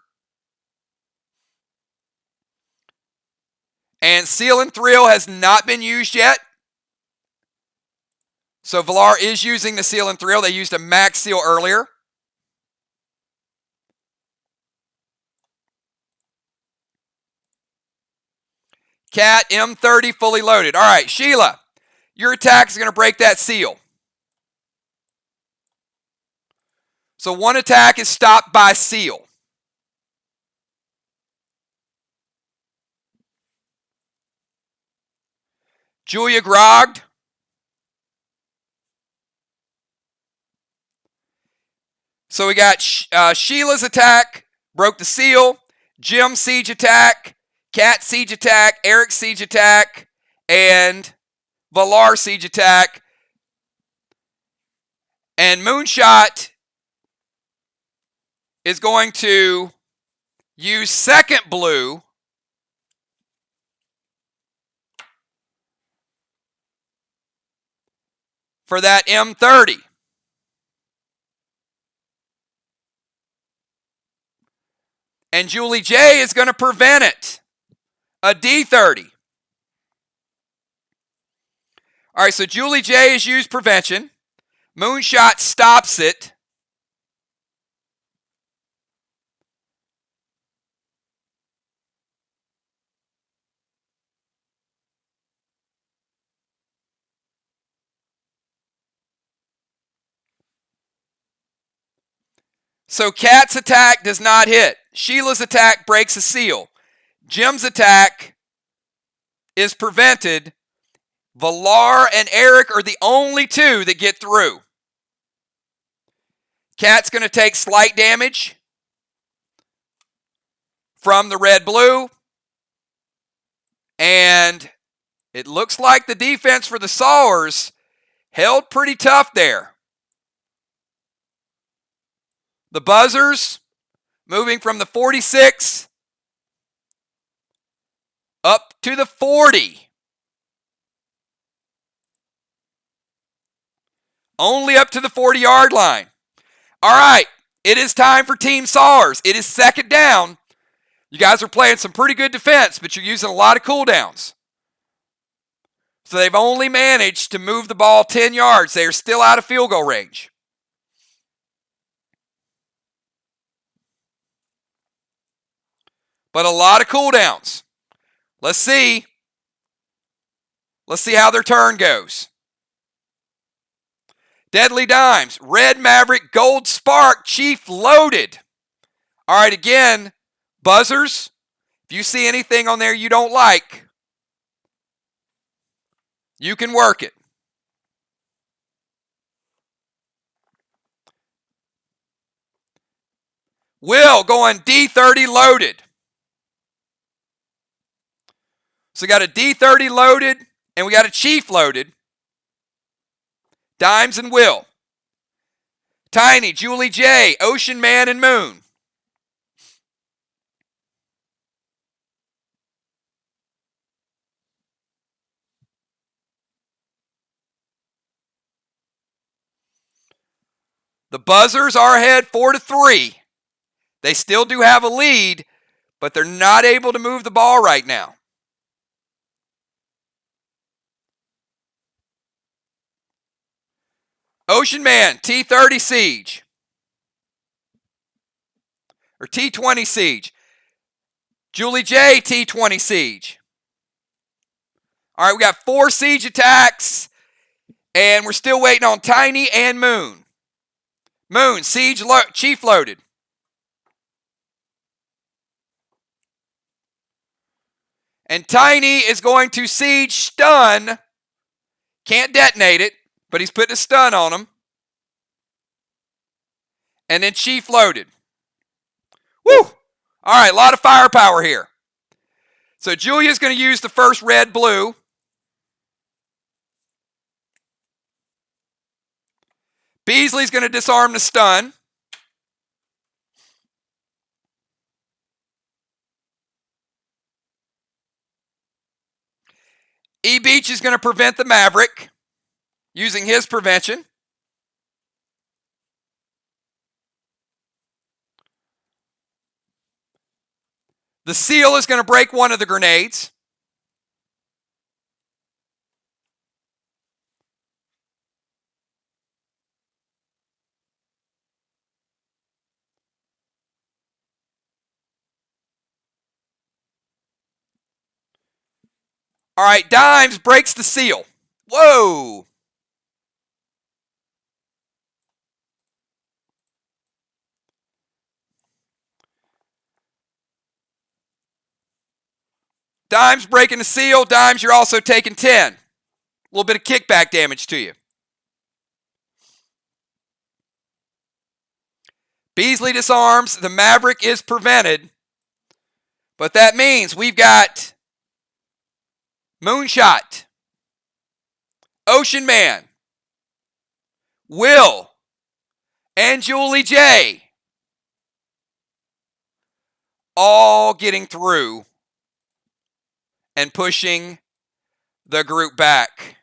And Seal and Thrill has not been used yet. So Valar is using the Seal and Thrill. They used a max seal earlier. Cat M30 fully loaded. All right, Sheila, your attack is going to break that seal. So one attack is stopped by seal. Julia grogged. So we got Sheila's attack, broke the seal. Jim's siege attack, Cat siege attack, Eric's siege attack, and Valar siege attack. And Moonshot is going to use second blue for that M30. And Julie J is going to prevent it. A D30. All right, so Julie J has used prevention. Moonshot stops it. So Cat's attack does not hit. Sheila's attack breaks a seal. Jim's attack is prevented. Valar and Eric are the only two that get through. Cat's going to take slight damage from the red-blue. And it looks like the defense for the Sawers held pretty tough there. The Buzzers moving from the 46 up to the 40. Only up to the 40-yard line. All right, it is time for Team Sawers. It is second down. You guys are playing some pretty good defense, but you're using a lot of cooldowns. So they've only managed to move the ball 10 yards. They are still out of field goal range. But a lot of cooldowns. Let's see. Let's see how their turn goes. Deadly Dimes, Red Maverick, Gold Spark, Chief loaded. All right, again, Buzzers, if you see anything on there you don't like, you can work it. Will going D30 loaded. So we got a D30 loaded, and we got a Chief loaded. Dimes and Will. Tiny, Julie J, Ocean Man, and Moon. The Buzzers are ahead 4-3. They still do have a lead, but they're not able to move the ball right now. Ocean Man, T30 Siege. Or T20 Siege. Julie J, T20 Siege. All right, we got 4 siege attacks, and we're still waiting on Tiny and Moon. Moon, siege chief loaded. And Tiny is going to siege stun. Can't detonate it, but he's putting a stun on him. And then chief loaded. Woo! All right, a lot of firepower here. So Julia's going to use the first red-blue. Beasley's going to disarm the stun. E-Beach is going to prevent the Maverick using his prevention. The Seal is going to break one of the grenades. All right, Dimes breaks the seal. Whoa! Dimes breaking the seal. Dimes, you're also taking 10. A little bit of kickback damage to you. Beasley disarms. The Maverick is prevented. But that means we've got Moonshot, Ocean Man, Will, and Julie J all getting through and pushing the group back.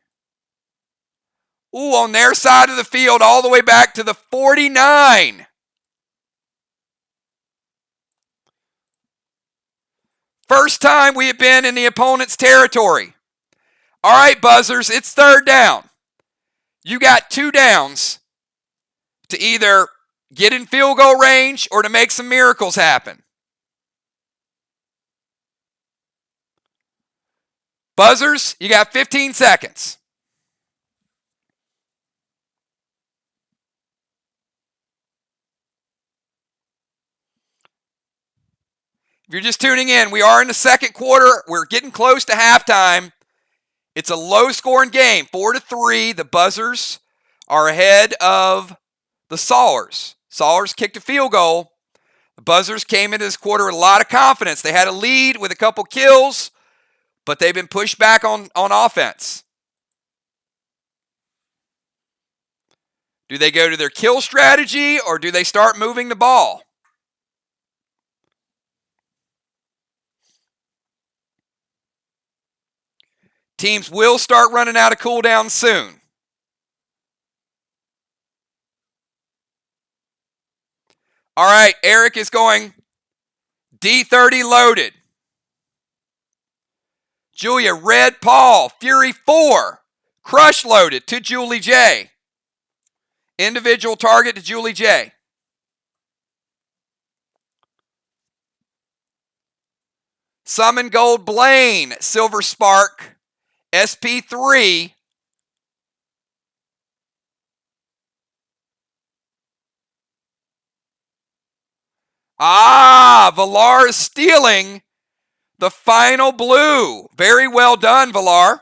Ooh, on their side of the field, all the way back to the 49. First time we have been in the opponent's territory. All right, Buzzers, it's third down. You got 2 downs to either get in field goal range or to make some miracles happen. Buzzers, you got 15 seconds. If you're just tuning in, we are in the second quarter. We're getting close to halftime. It's a low-scoring game, 4-3. The Buzzers are ahead of the Sawyers. Sawyers kicked a field goal. The Buzzers came into this quarter with a lot of confidence. They had a lead with a couple kills, but they've been pushed back on offense. Do they go to their kill strategy, or do they start moving the ball? Teams will start running out of cooldown soon. All right, Eric is going D30 loaded. Julia, Red Paul, Fury 4, Crush loaded to Julie J. Individual target to Julie J. Summon Gold Blaine, Silver Spark, SP3. Valar is stealing the final blue. Very well done, Valar.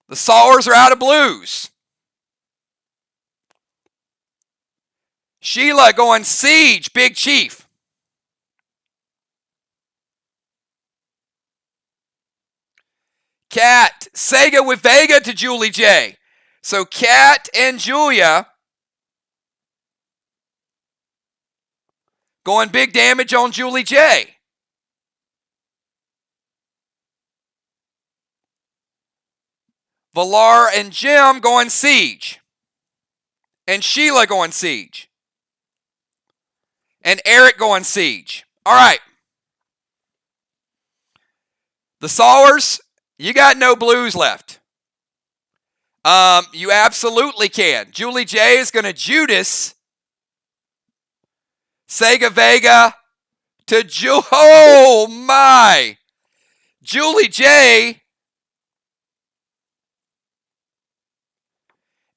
The Sawyers are out of blues. Sheila going Siege, Big Chief. Cat, Sega with Vega to Julie J. So Cat and Julia going big damage on Julie J. Valar and Jim going Siege. And Sheila going Siege. And Eric going Siege. All right. The Sawyers, you got no blues left. You absolutely can. Julie J is going to Judas Sega Vega to oh my! Julie J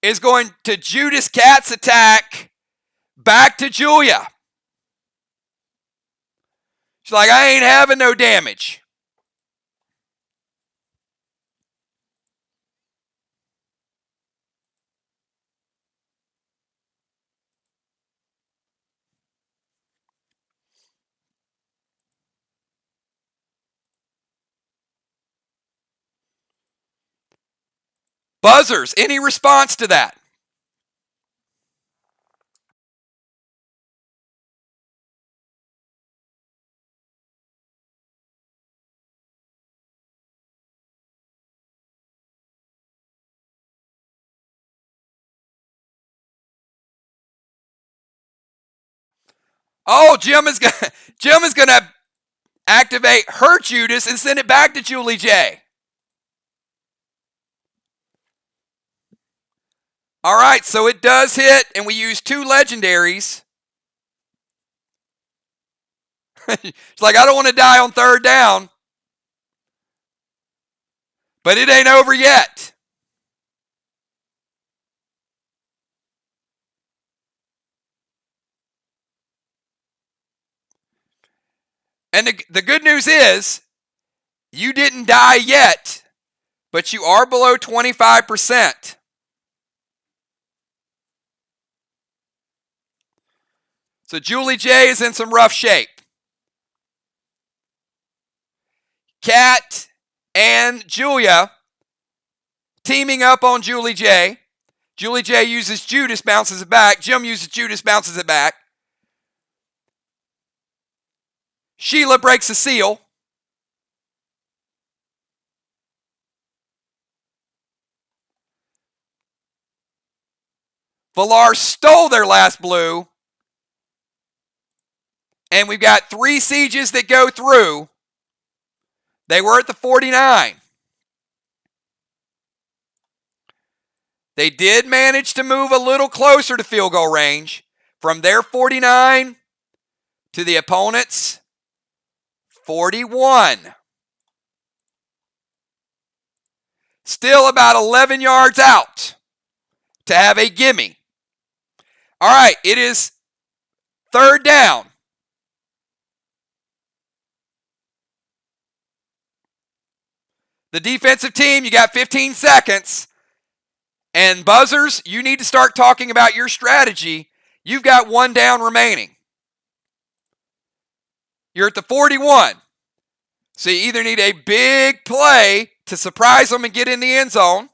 is going to Judas Cat's attack back to Julia. She's like, I ain't having no damage. Buzzers, any response to that? Oh, Jim is gonna activate her Judas and send it back to Julie J. All right, so it does hit, and we use 2 legendaries. It's like, I don't want to die on 3rd down. But it ain't over yet. And the good news is, you didn't die yet, but you are below 25%. So Julie J is in some rough shape. Kat and Julia teaming up on Julie J. Julie J uses Judas, bounces it back. Jim uses Judas, bounces it back. Sheila breaks a seal. Valar stole their last blue. And we've got 3 sieges that go through. They were at the 49. They did manage to move a little closer to field goal range from their 49 to the opponent's 41. Still about 11 yards out to have a gimme. All right, it is 3rd down. The defensive team, you got 15 seconds. And buzzers, you need to start talking about your strategy. You've got 1 down remaining. You're at the 41. So you either need a big play to surprise them and get in the end zone,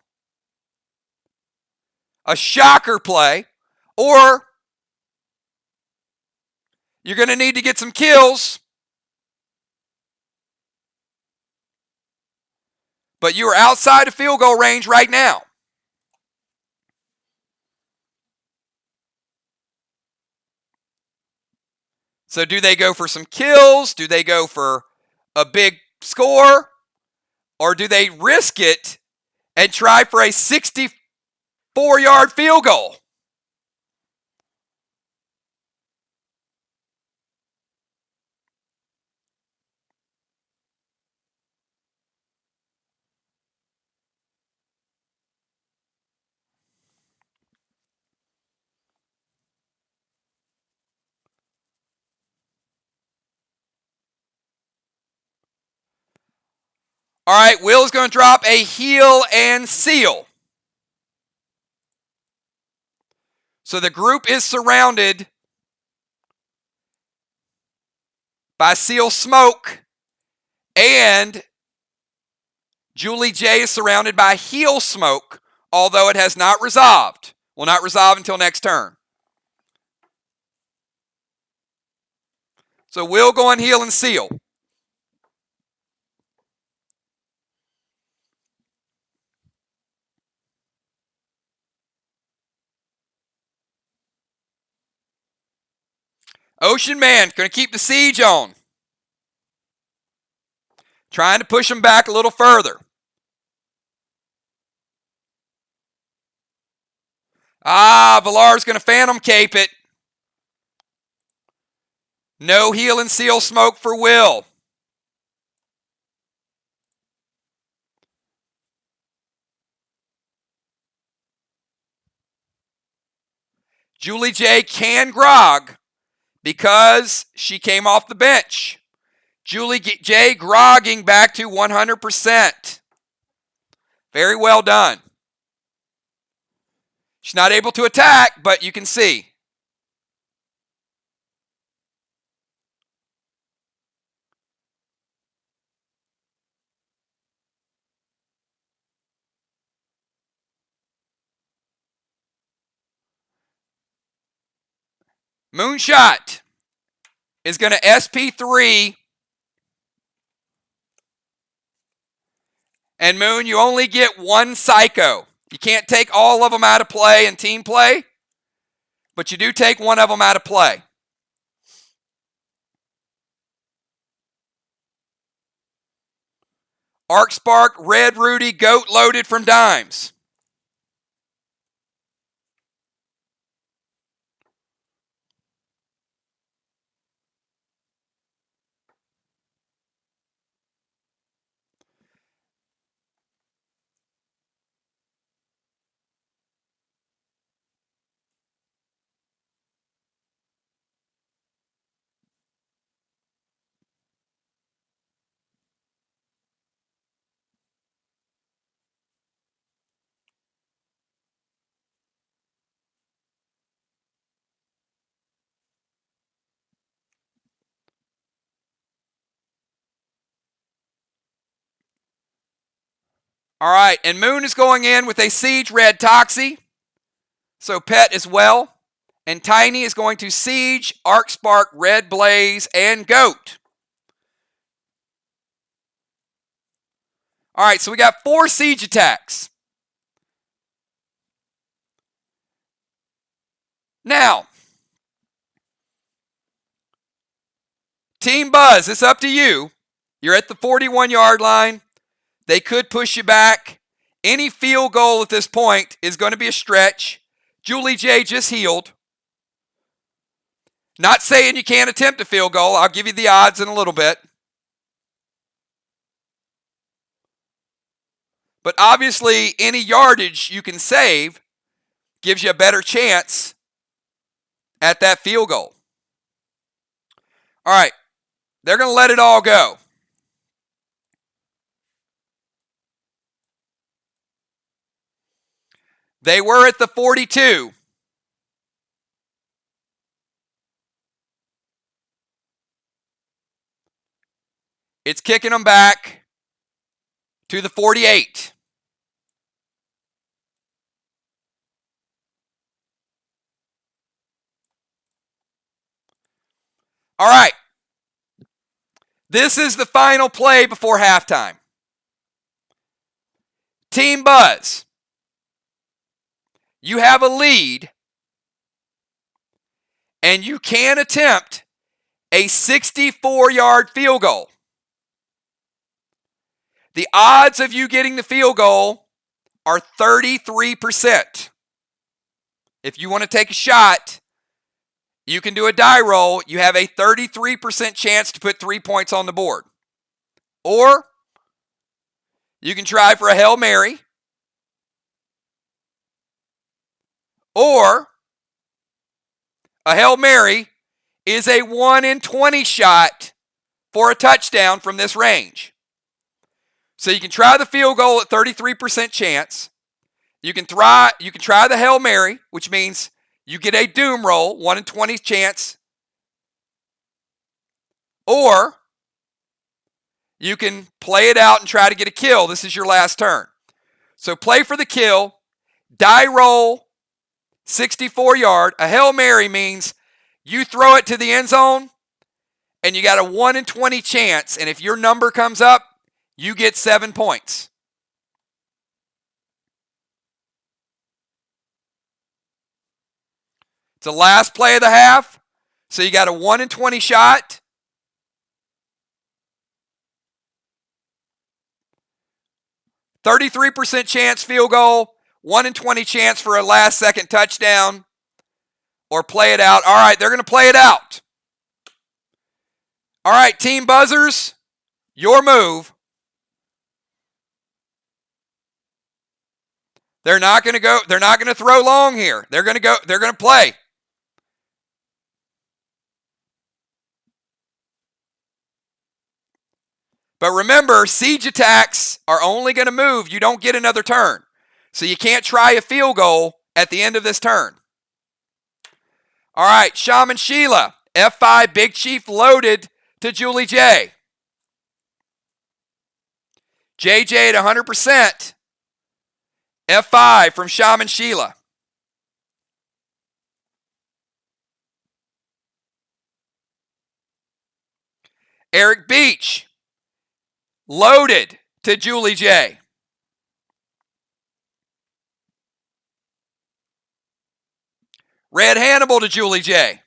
a shocker play, or you're going to need to get some kills. But you are outside of field goal range right now. So do they go for some kills? Do they go for a big score? Or do they risk it and try for a 64-yard field goal? All right, Will's going to drop a heal and seal. So the group is surrounded by seal smoke, and Julie J is surrounded by heal smoke, although it has not resolved. Will not resolve until next turn. So Will go on heal and seal. Ocean Man going to keep the siege on. Trying to push them back a little further. Valar's going to Phantom Cape it. No heal and seal smoke for Will. Julie J can grog because she came off the bench. Julie J grogging back to 100%. Very well done. She's not able to attack, but you can see. Moonshot is going to SP3. And Moon, you only get one Psycho. You can't take all of them out of play in team play, but you do take one of them out of play. Arc Spark, Red Rudy, Goat loaded from Dimes. All right, and Moon is going in with a Siege Red Toxie. So Pet as well. And Tiny is going to Siege, Arc Spark, Red Blaze, and Goat. All right, so we got 4 Siege attacks. Now, Team Buzz, it's up to you. You're at the 41-yard line. They could push you back. Any field goal at this point is going to be a stretch. Julie J just healed. Not saying you can't attempt a field goal. I'll give you the odds in a little bit. But obviously, any yardage you can save gives you a better chance at that field goal. All right, they're going to let it all go. They were at the 42. It's kicking them back to the 48. All right. This is the final play before halftime. Team Buzz, you have a lead, and you can attempt a 64-yard field goal. The odds of you getting the field goal are 33%. If you want to take a shot, you can do a die roll. You have a 33% chance to put 3 points on the board. Or you can try for a Hail Mary. Or a Hail Mary is a 1 in 20 shot for a touchdown from this range. So you can try the field goal at 33% chance. You can try the Hail Mary, which means you get a doom roll, 1 in 20 chance. Or you can play it out and try to get a kill. This is your last turn. So play for the kill, die roll, 64-yard. A Hail Mary means you throw it to the end zone and you got a 1 in 20 chance. And if your number comes up, you get 7 points. It's the last play of the half. So you got a 1 in 20 shot. %33% chance field goal, 1 in 20 chance for a last-second touchdown, or play it out. All right, they're going to play it out. All right, team buzzers, your move. They're not going to go. They're not going to throw long here. They're going to go. They're going to play. But remember, siege attacks are only going to move. You don't get another turn. So you can't try a field goal at the end of this turn. All right, Shaman Sheila. F5, Big Chief loaded to Julie J. JJ at 100%. F5 from Shaman Sheila. Eric Beach. Loaded to Julie J. Red Hannibal to Julie J.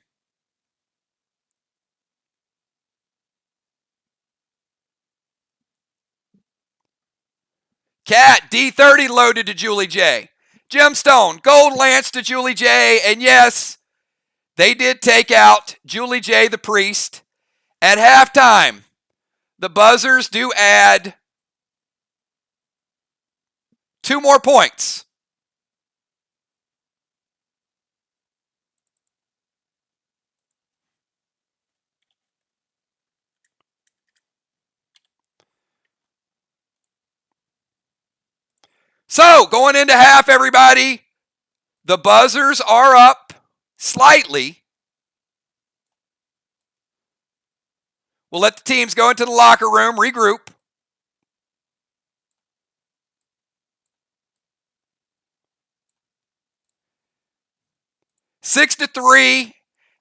Cat D30 loaded to Julie J. Gemstone, Gold Lance to Julie J. And yes, they did take out Julie J. the Priest. At halftime, the buzzers do add 2 more points. So, going into half, everybody, the buzzers are up slightly. We'll let the teams go into the locker room, regroup. Six to 3.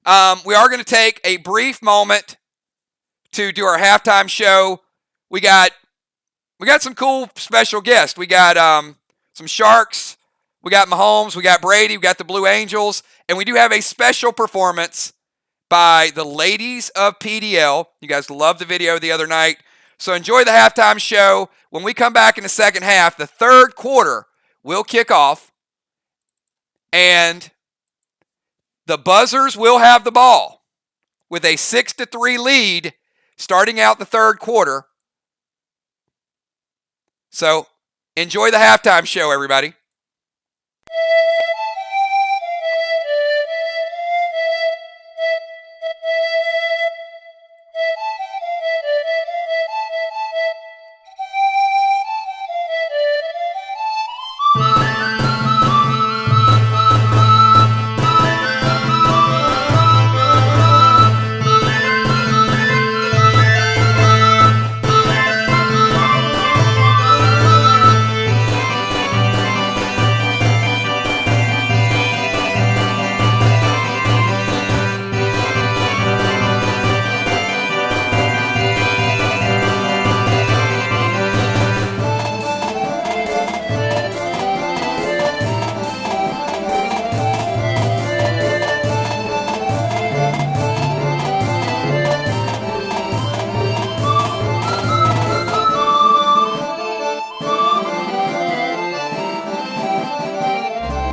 We are going to take a brief moment to do our halftime show. We got some cool special guests. We got some Sharks. We got Mahomes. We got Brady. We got the Blue Angels. And we do have a special performance by the ladies of PDL. You guys loved the video the other night. So enjoy the halftime show. When we come back in the second half, the third quarter will kick off. And the buzzers will have the ball with a 6-3 lead starting out the third quarter. So enjoy the halftime show, everybody.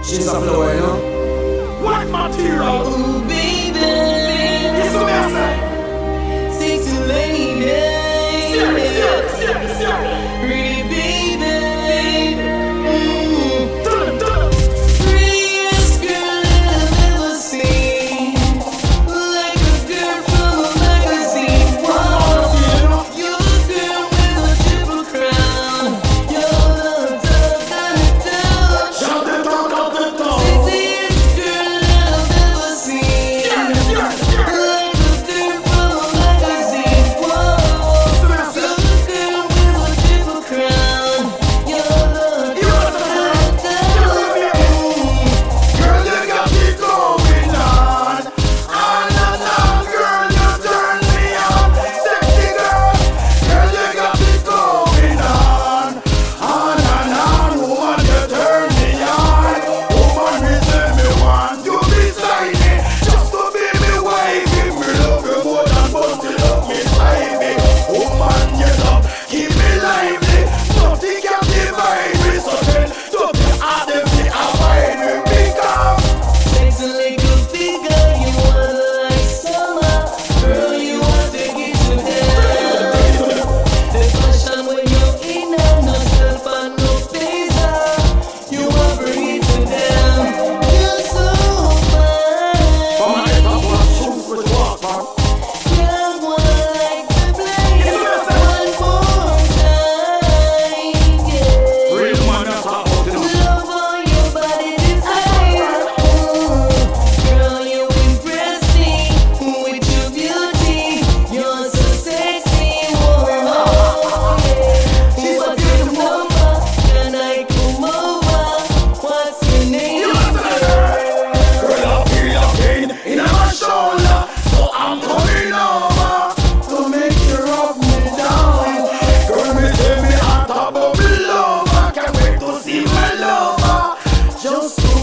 Just a floor, you know? Watch my tear out. Ooh, baby. Get some outside. Sexy lady. Serious. Pretty baby. Done. Prettiest girl I've ever seen. Like a girl from a magazine. Whoa. You're a girl with a triple crown. You're the top and the top. Shout the dog off the dog. Sexiest girl I've ever seen.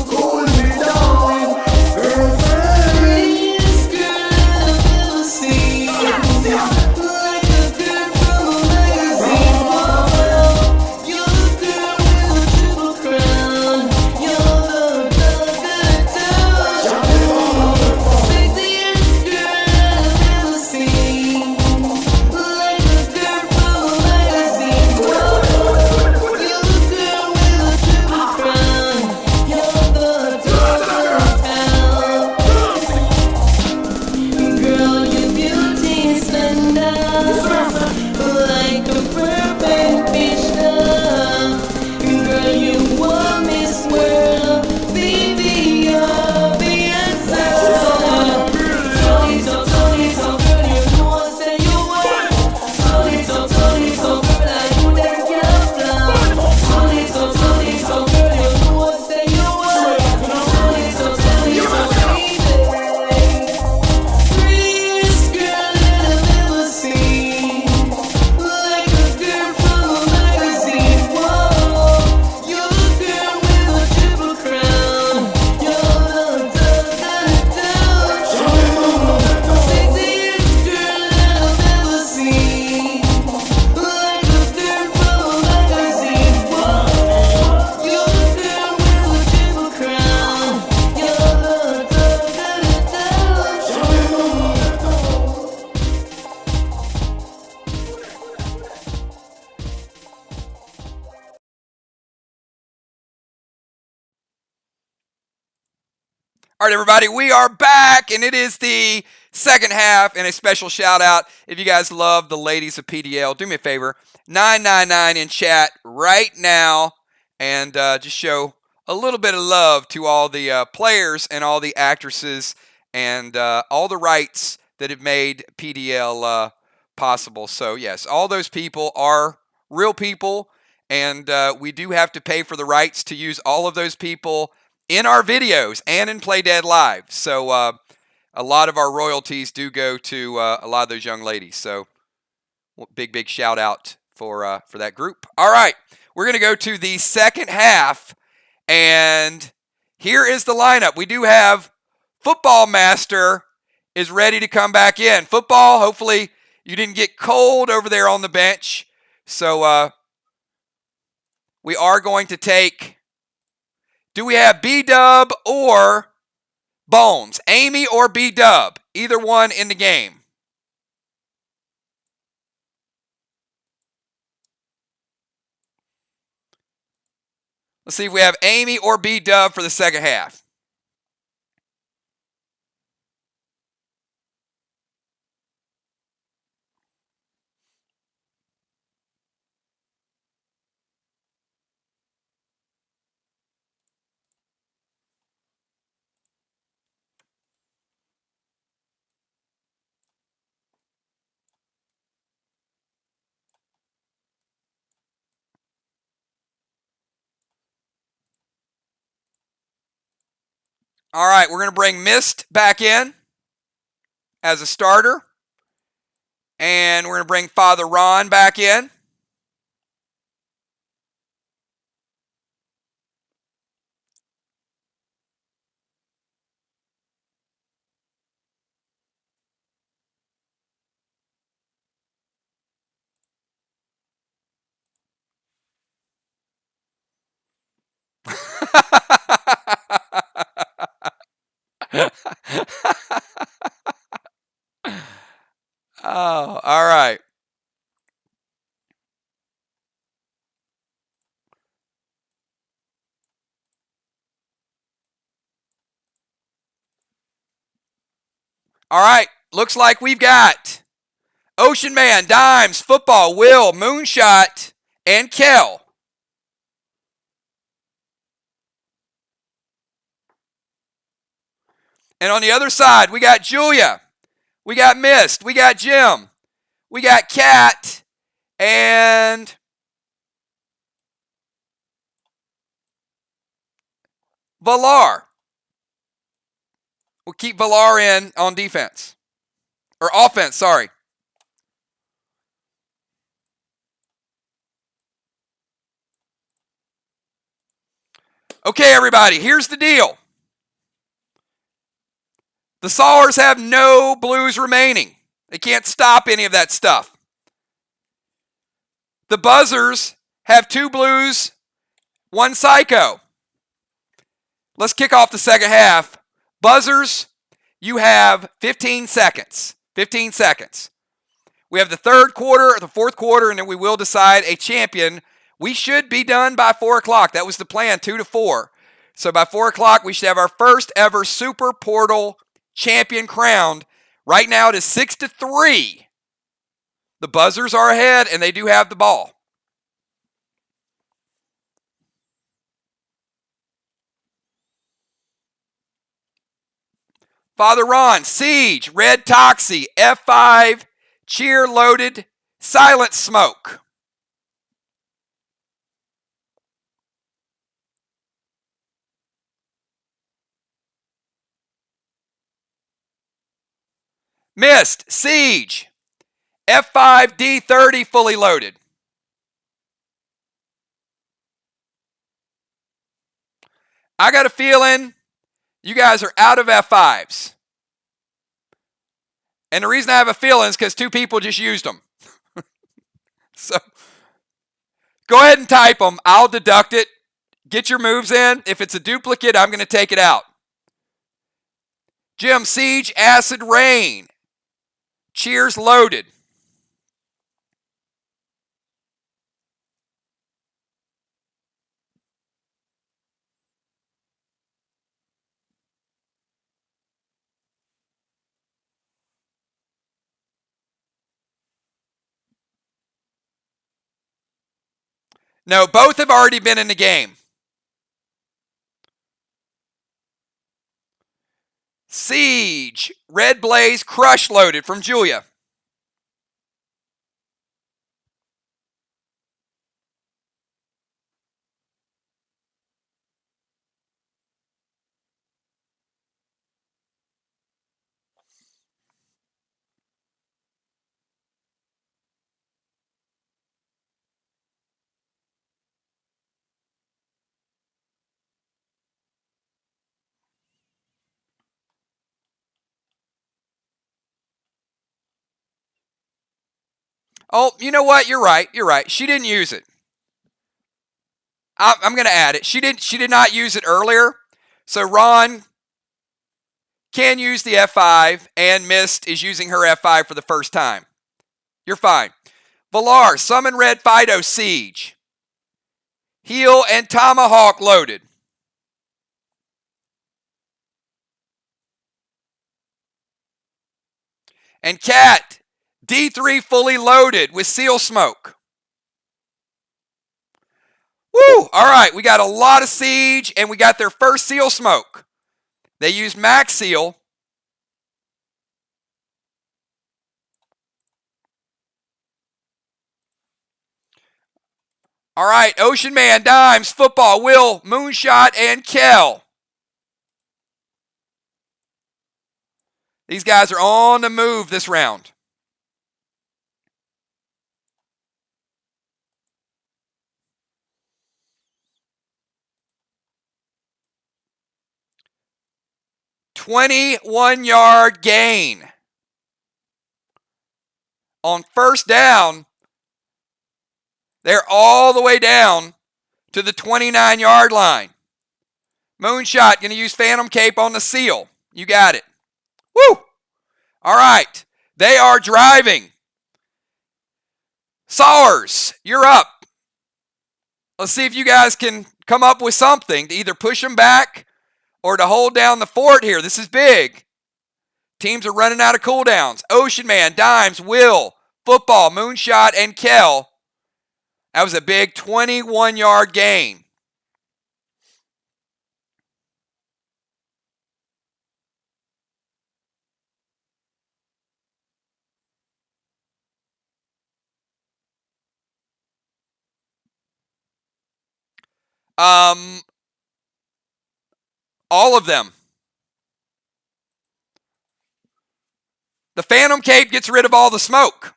cool me down. Girlfriend. Prettiest girl I've ever seen. Like a girl from a magazine. Whoa, you're the girl with a triple crown. You're the good touch. Sexiest girl I've ever seen. Like a girl from a magazine. Whoa, you're the girl with a triple crown. You're the town. Girl, your beauty is splendor, like a perfect picture. Girl, you are Miss World, baby, you're the answer. Tony, so, girl, you know I say you were. Tony, so, girl, I know that you're fly. Tony, so, girl, you know I say you were. Tony, so, baby. Prettiest girl that I've ever seen. Like a girl from a magazine. Whoa, you're the girl with a triple crown. You're the touch. Sexiest girl that I've ever seen. Like a girl from a magazine. Whoa, you're the girl with a triple crown. You're the touch. All right, everybody, we are back, and it is the second half, and a special shout out. If you guys love the ladies of PDL, do me a favor, 999 in chat right now, and just show a little bit of love to all the players and all the actresses and all the rights that have made PDL possible. So, yes, all those people are real people, and we do have to pay for the rights to use all of those people in our videos and in Play Dead Live. So a lot of our royalties do go to a lot of those young ladies. So big shout out for that group. All right, we're going to go to the second half, and here is the lineup. We do have Football Master is ready to come back in. Football, hopefully you didn't get cold over there on the bench. So we are going to take... Do we have B-Dub or Bones? Amy or B-Dub? Either one in the game. Let's see if we have Amy or B-Dub for the second half. All right, we're going to bring Mist back in as a starter. And we're going to bring Father Ron back in. Oh, all right. All right, looks like we've got Ocean Man, Dimes, Football, Will, Moonshot, and Kel. And on the other side, we got Julia, we got Mist, we got Jim, we got Kat, and Valar. We'll keep Valar in on defense. Or offense, sorry. Okay, everybody, here's the deal. The Sawers have no blues remaining. They can't stop any of that stuff. The Buzzers have 2 blues, 1 psycho. Let's kick off the second half. Buzzers, you have 15 seconds. 15 seconds. We have the third quarter, the fourth quarter, and then we will decide a champion. We should be done by 4 o'clock. That was the plan, 2 to 4. So by 4 o'clock, we should have our first ever Super Portal champion crowned. Right now, it is 6 to 3. The Buzzers are ahead, and they do have the ball. Father Ron, Siege, Red Toxie, F5, Cheer Loaded, Silent Smoke. Mist, Siege, F5, D30, fully loaded. I got a feeling you guys are out of F5s. And the reason I have a feeling is because 2 people just used them. So go ahead and type them. I'll deduct it. Get your moves in. If it's a duplicate, I'm going to take it out. Jim, Siege, Acid Rain. Cheers loaded. No, both have already been in the game. Siege, Red Blaze, Crush loaded from Julia. Oh, you know what? You're right. You're right. She didn't use it. I'm going to add it. She did not use it earlier. So Ron can use the F5, and Mist is using her F5 for the first time. You're fine. Valar, Summon Red Fido, Siege. Heal and Tomahawk loaded. And Cat, D3 fully loaded with Seal Smoke. Woo! All right, we got a lot of Siege, and we got their first Seal Smoke. They used Max Seal. All right, Ocean Man, Dimes, Football, Will, Moonshot, and Kel. These guys are on the move this round. "21-yard gain. On first down, they're all the way down to the 29-yard line. Moonshot going to use Phantom Cape on the seal. You got it. Woo! All right. They are driving. Sawers, you're up. Let's see if you guys can come up with something to either push them back or to hold down the fort here. This is big. Teams are running out of cooldowns. Ocean Man, Dimes, Will, Football, Moonshot, and Kel. That was a big 21-yard gain. All of them. The Phantom Cape gets rid of all the smoke.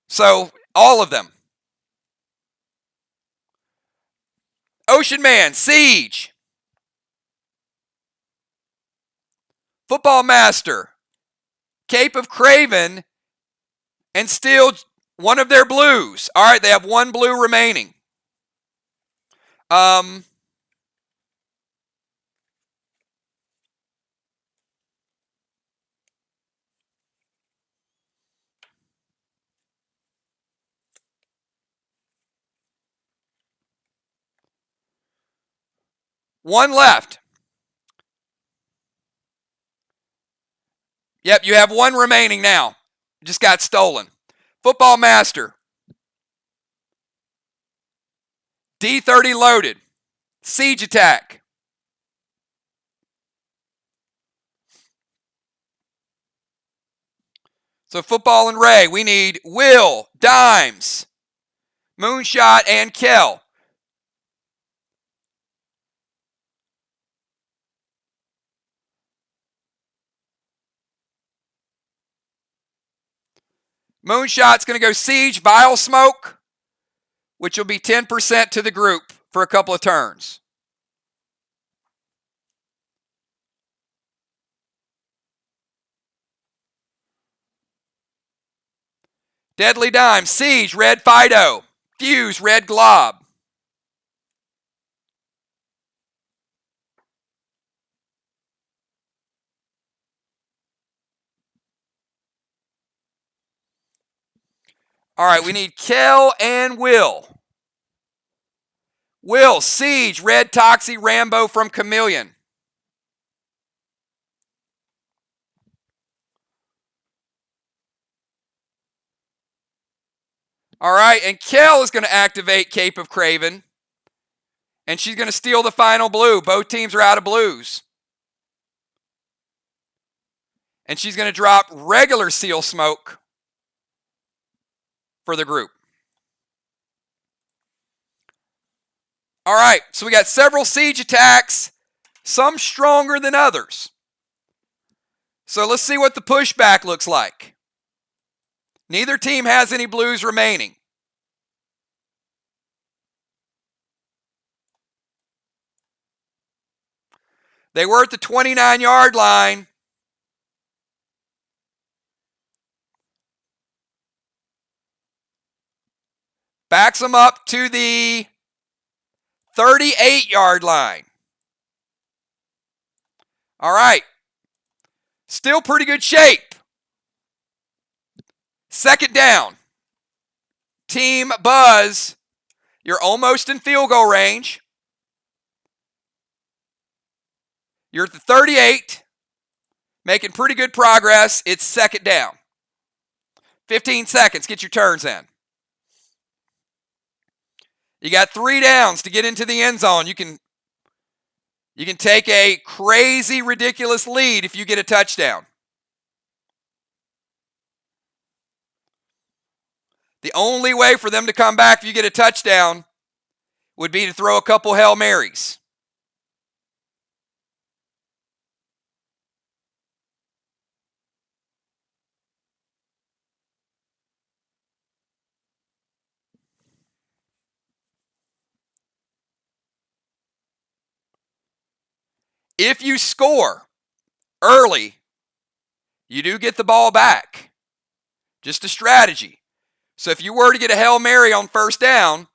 So, all of them. Ocean Man, Siege. Football Master, Cape of Craven, and steal one of their blues. All right, they have one blue remaining. One left. Yep, you have one remaining now. Just got stolen. Football Master. D30 loaded. Siege attack. So Football and Ray, we need Will, Dimes, Moonshot, and Kel. Moonshot's going to go Siege, Vile Smoke, which will be 10% to the group for a couple of turns. Deadly Dime, Siege, Red Fido, Fuse, Red Glob. All right, we need Kel and Will. Will, Siege, Red Toxie, Rambo from Chameleon. All right, and Kel is going to activate Cape of Craven. And she's going to steal the final blue. Both teams are out of blues. And she's going to drop regular Seal Smoke for the group. All right, so we got several siege attacks, some stronger than others. So let's see what the pushback looks like. Neither team has any blues remaining. They were at the 29-yard line. Backs them up to the 38-yard line. All right. Still pretty good shape. Second down. Team Buzz, you're almost in field goal range. You're at the 38, making pretty good progress. It's second down. 15 seconds, get your turns in. You got 3 downs to get into the end zone. You can take a crazy, ridiculous lead if you get a touchdown. The only way for them to come back if you get a touchdown would be to throw a couple Hail Marys. If you score early, you do get the ball back. Just a strategy. So if you were to get a Hail Mary on first down,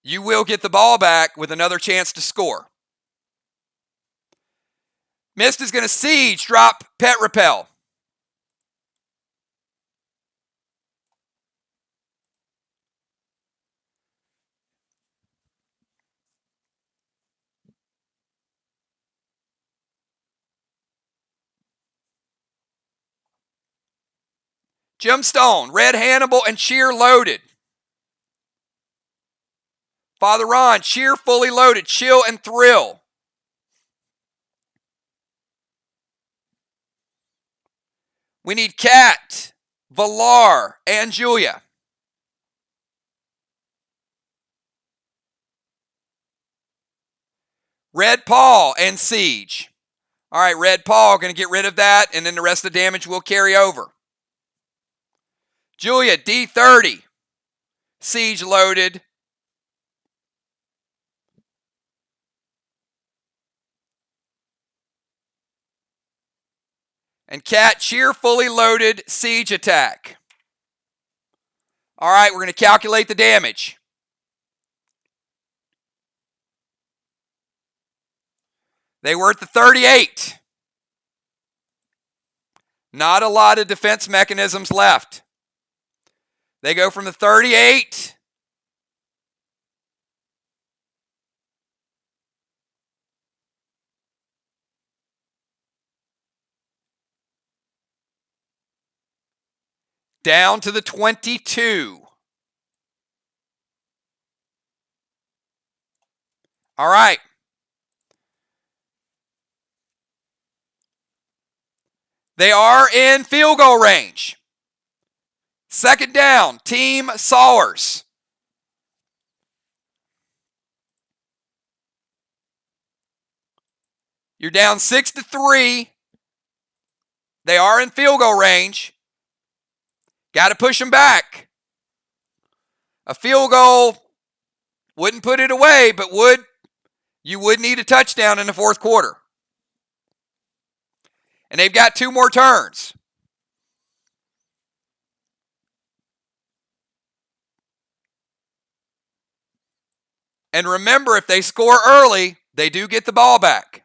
you will get the ball back with another chance to score. Mist is going to siege, drop Pet Repel. Gemstone, Red Hannibal, and Cheer loaded. Father Ron, Cheer fully loaded. Chill and Thrill. We need Cat, Valar, and Julia. Red Paul and Siege. All right, Red Paul, going to get rid of that, and then the rest of the damage will carry over. Julia, D30. Siege loaded. And Cat cheerfully loaded siege attack. All right, we're going to calculate the damage. They were at the 38. Not a lot of defense mechanisms left. They go from the 38 down to the 22. All right. They are in field goal range. Second down, Team Sawers. You're down 6-3. They are in field goal range. Got to push them back. A field goal wouldn't put it away, but you would need a touchdown in the fourth quarter. And they've got 2 more turns. And remember, if they score early, they do get the ball back.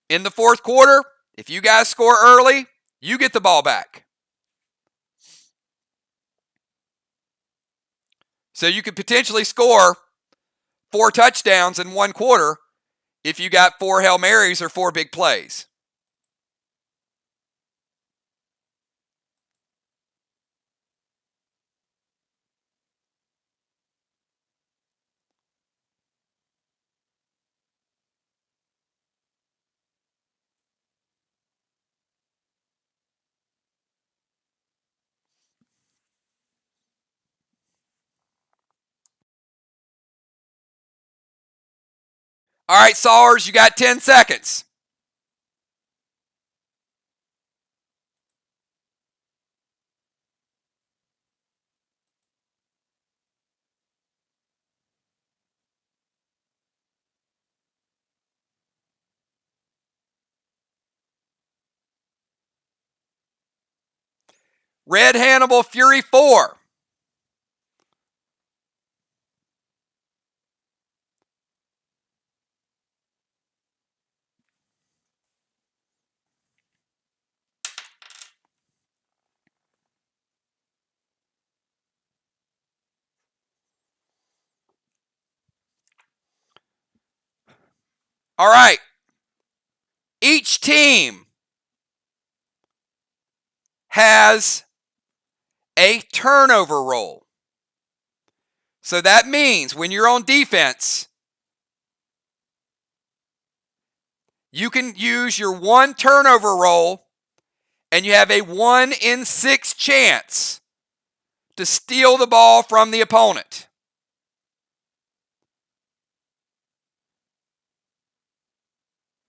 In the fourth quarter, if you guys score early, you get the ball back. So you could potentially score 4 touchdowns in 1 quarter if you got 4 Hail Marys or 4 big plays. All right, Sawers, you got 10 seconds. Red Hannibal, Fury 4. All right. Each team has a turnover roll. So that means when you're on defense, you can use your 1 turnover roll and you have a 1 in 6 chance to steal the ball from the opponent.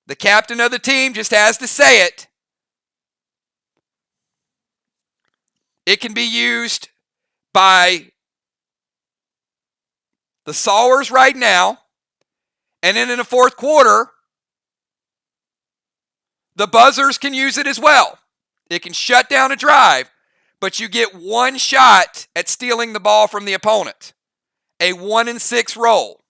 The captain of the team just has to say it. It can be used by the Sawers right now, and then in the fourth quarter, the Buzzers can use it as well. It can shut down a drive, but you get 1 shot at stealing the ball from the opponent. A 1 in 6 roll.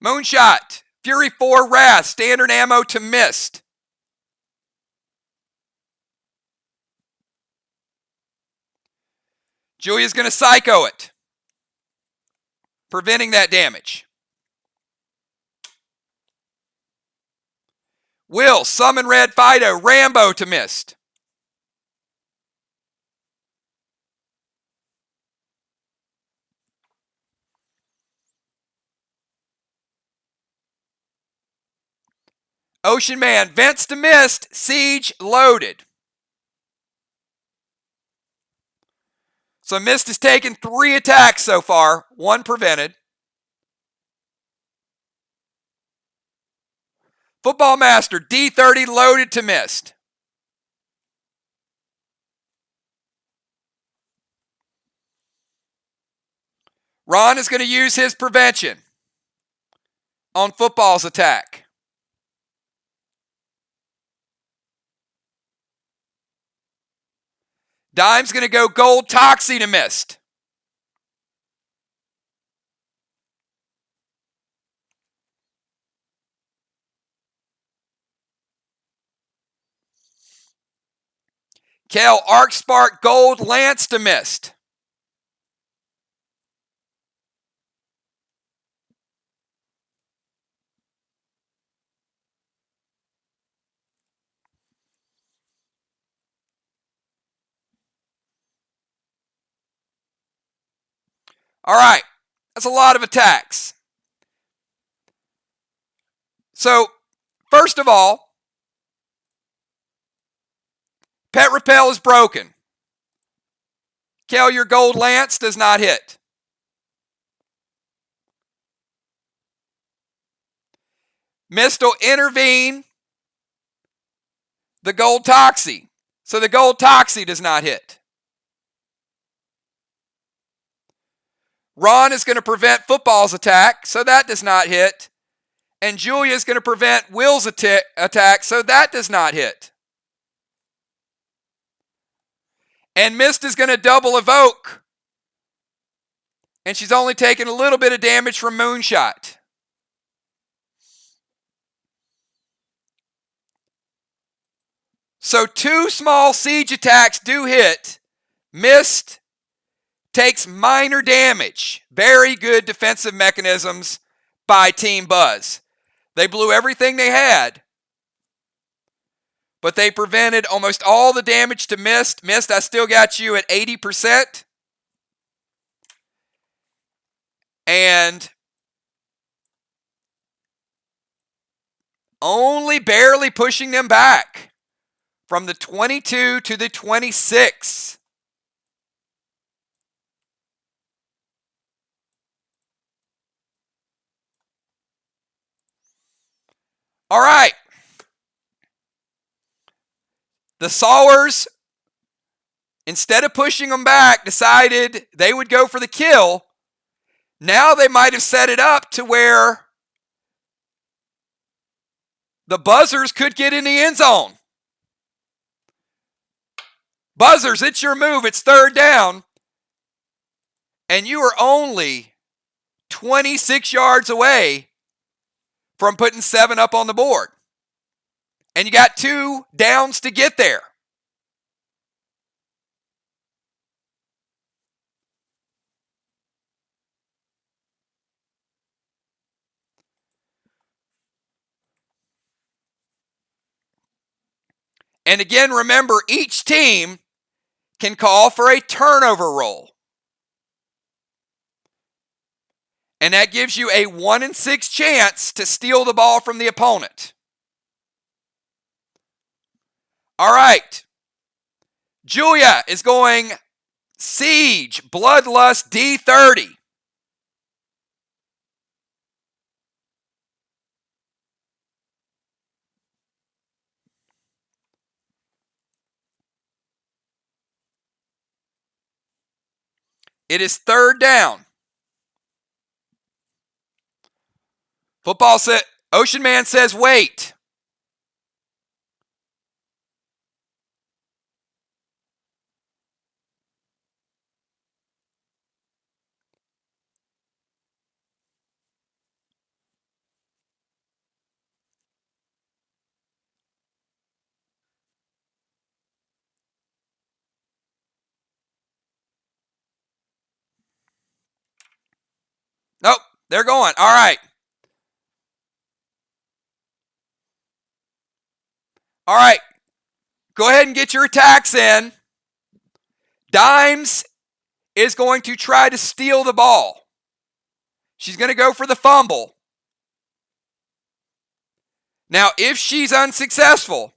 Moonshot, Fury 4 Wrath, standard ammo to missed. Julia's going to psycho it, preventing that damage. Will, summon Red Fido, Rambo to missed. Ocean Man, Vents to missed, Siege loaded. So Mist has taken 3 attacks so far, 1 prevented. Football Master, D30 loaded to missed. Ron is going to use his prevention on football's attack. Dime's going to go gold Toxie to missed. Kale, Arc Spark gold Lance to missed. All right, that's a lot of attacks. So, first of all, Pet Repel is broken. Kel, your gold Lance does not hit. Mist will intervene the gold Toxie. So the gold Toxie does not hit. Ron is going to prevent football's attack, so that does not hit. And Julia is going to prevent Will's attack, so that does not hit. And Mist is going to double evoke. And she's only taking a little bit of damage from Moonshot. So 2 small siege attacks do hit. Mist takes minor damage. Very good defensive mechanisms by Team Buzz. They blew everything they had, but they prevented almost all the damage to Mist. Mist, I still got you at 80%. And only barely pushing them back from the 22 to the 26. All right. The Sawers, instead of pushing them back, decided they would go for the kill. Now they might have set it up to where the Buzzers could get in the end zone. Buzzers, it's your move. It's 3rd down. And you are only 26 yards away from putting 7 up on the board. And you got 2 downs to get there. And again, remember, each team can call for a turnover roll. And that gives you a 1 in 6 chance to steal the ball from the opponent. All right. Julia is going Siege, Bloodlust, D30. It is 3rd down. Football said, Ocean Man says wait. Nope, they're going. All right. All right. Go ahead and get your attacks in. Dimes is going to try to steal the ball. She's going to go for the fumble. Now, if she's unsuccessful,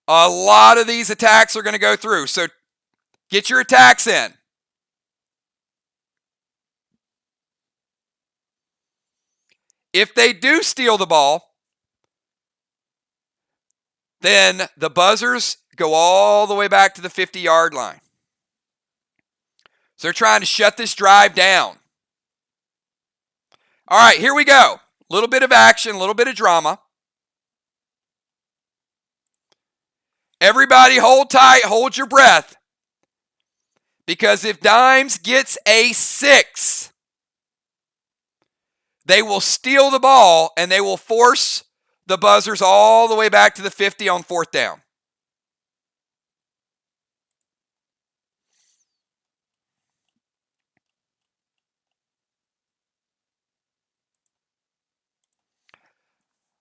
a lot of these attacks are going to go through. So get your attacks in. If they do steal the ball, then the buzzers go all the way back to the 50-yard line. So they're trying to shut this drive down. All right, here we go. A little bit of action, a little bit of drama. Everybody hold tight, hold your breath. Because if Dimes gets a 6, they will steal the ball and they will force the buzzers all the way back to the 50 on 4th down.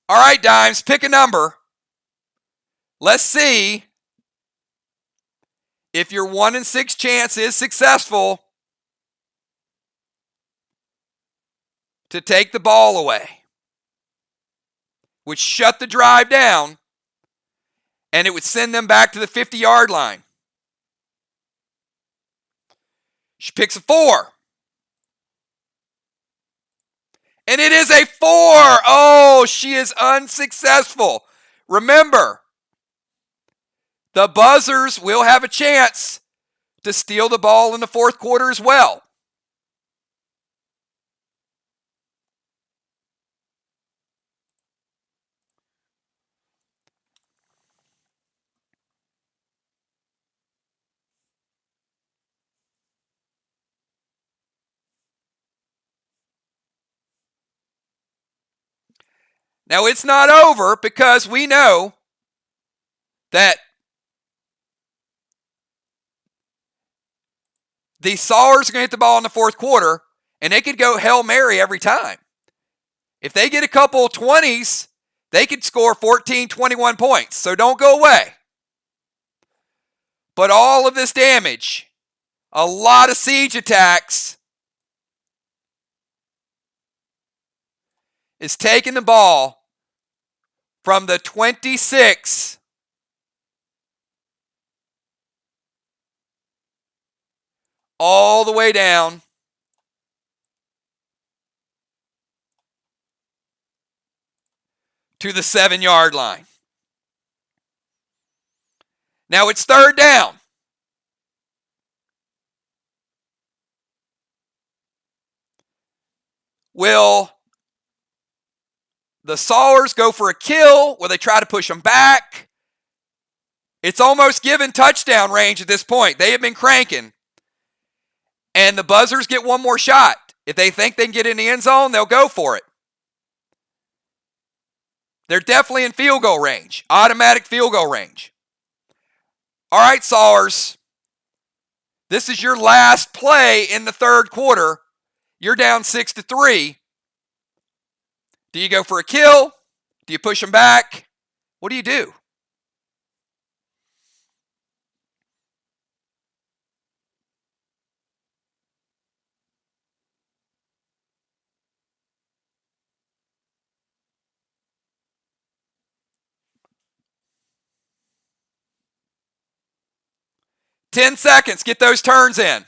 All right, Dimes, pick a number. Let's see if your 1 in 6 chance is successful to take the ball away, which shut the drive down, and it would send them back to the 50-yard line. She picks a 4. And it is a 4. Oh, she is unsuccessful. Remember, the buzzers will have a chance to steal the ball in the 4th quarter as well. Now, it's not over because we know that the Sawers are going to hit the ball in the 4th quarter, and they could go Hail Mary every time. If they get a couple 20s, they could score 14, 21 points. So don't go away. But all of this damage, a lot of siege attacks, is taking the ball from the 26 all the way down to the 7-yard line. Now it's 3rd down. Will the Sawers go for a kill? Will they try to push them back? It's almost given touchdown range at this point. They have been cranking. And the buzzers get one more shot. If they think they can get in the end zone, they'll go for it. They're definitely in field goal range. Automatic field goal range. All right, Sawers. This is your last play in the 3rd quarter. You're down 6-3. Do you go for a kill? Do you push them back? What do you do? Ten seconds. Get those turns in.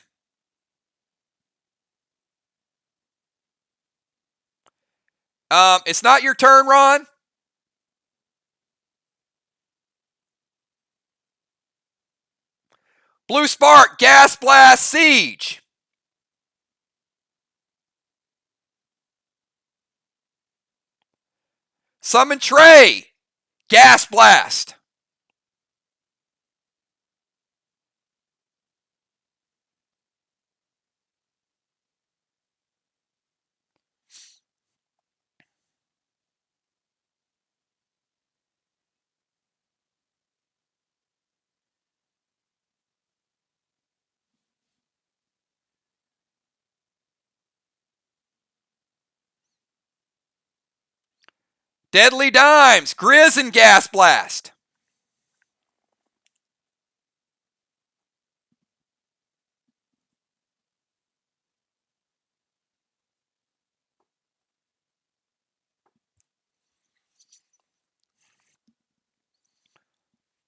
It's not your turn, Ron. Blue Spark, Gas Blast, Siege. Summon Trey, Gas Blast. Deadly Dimes, Grizz and Gas Blast.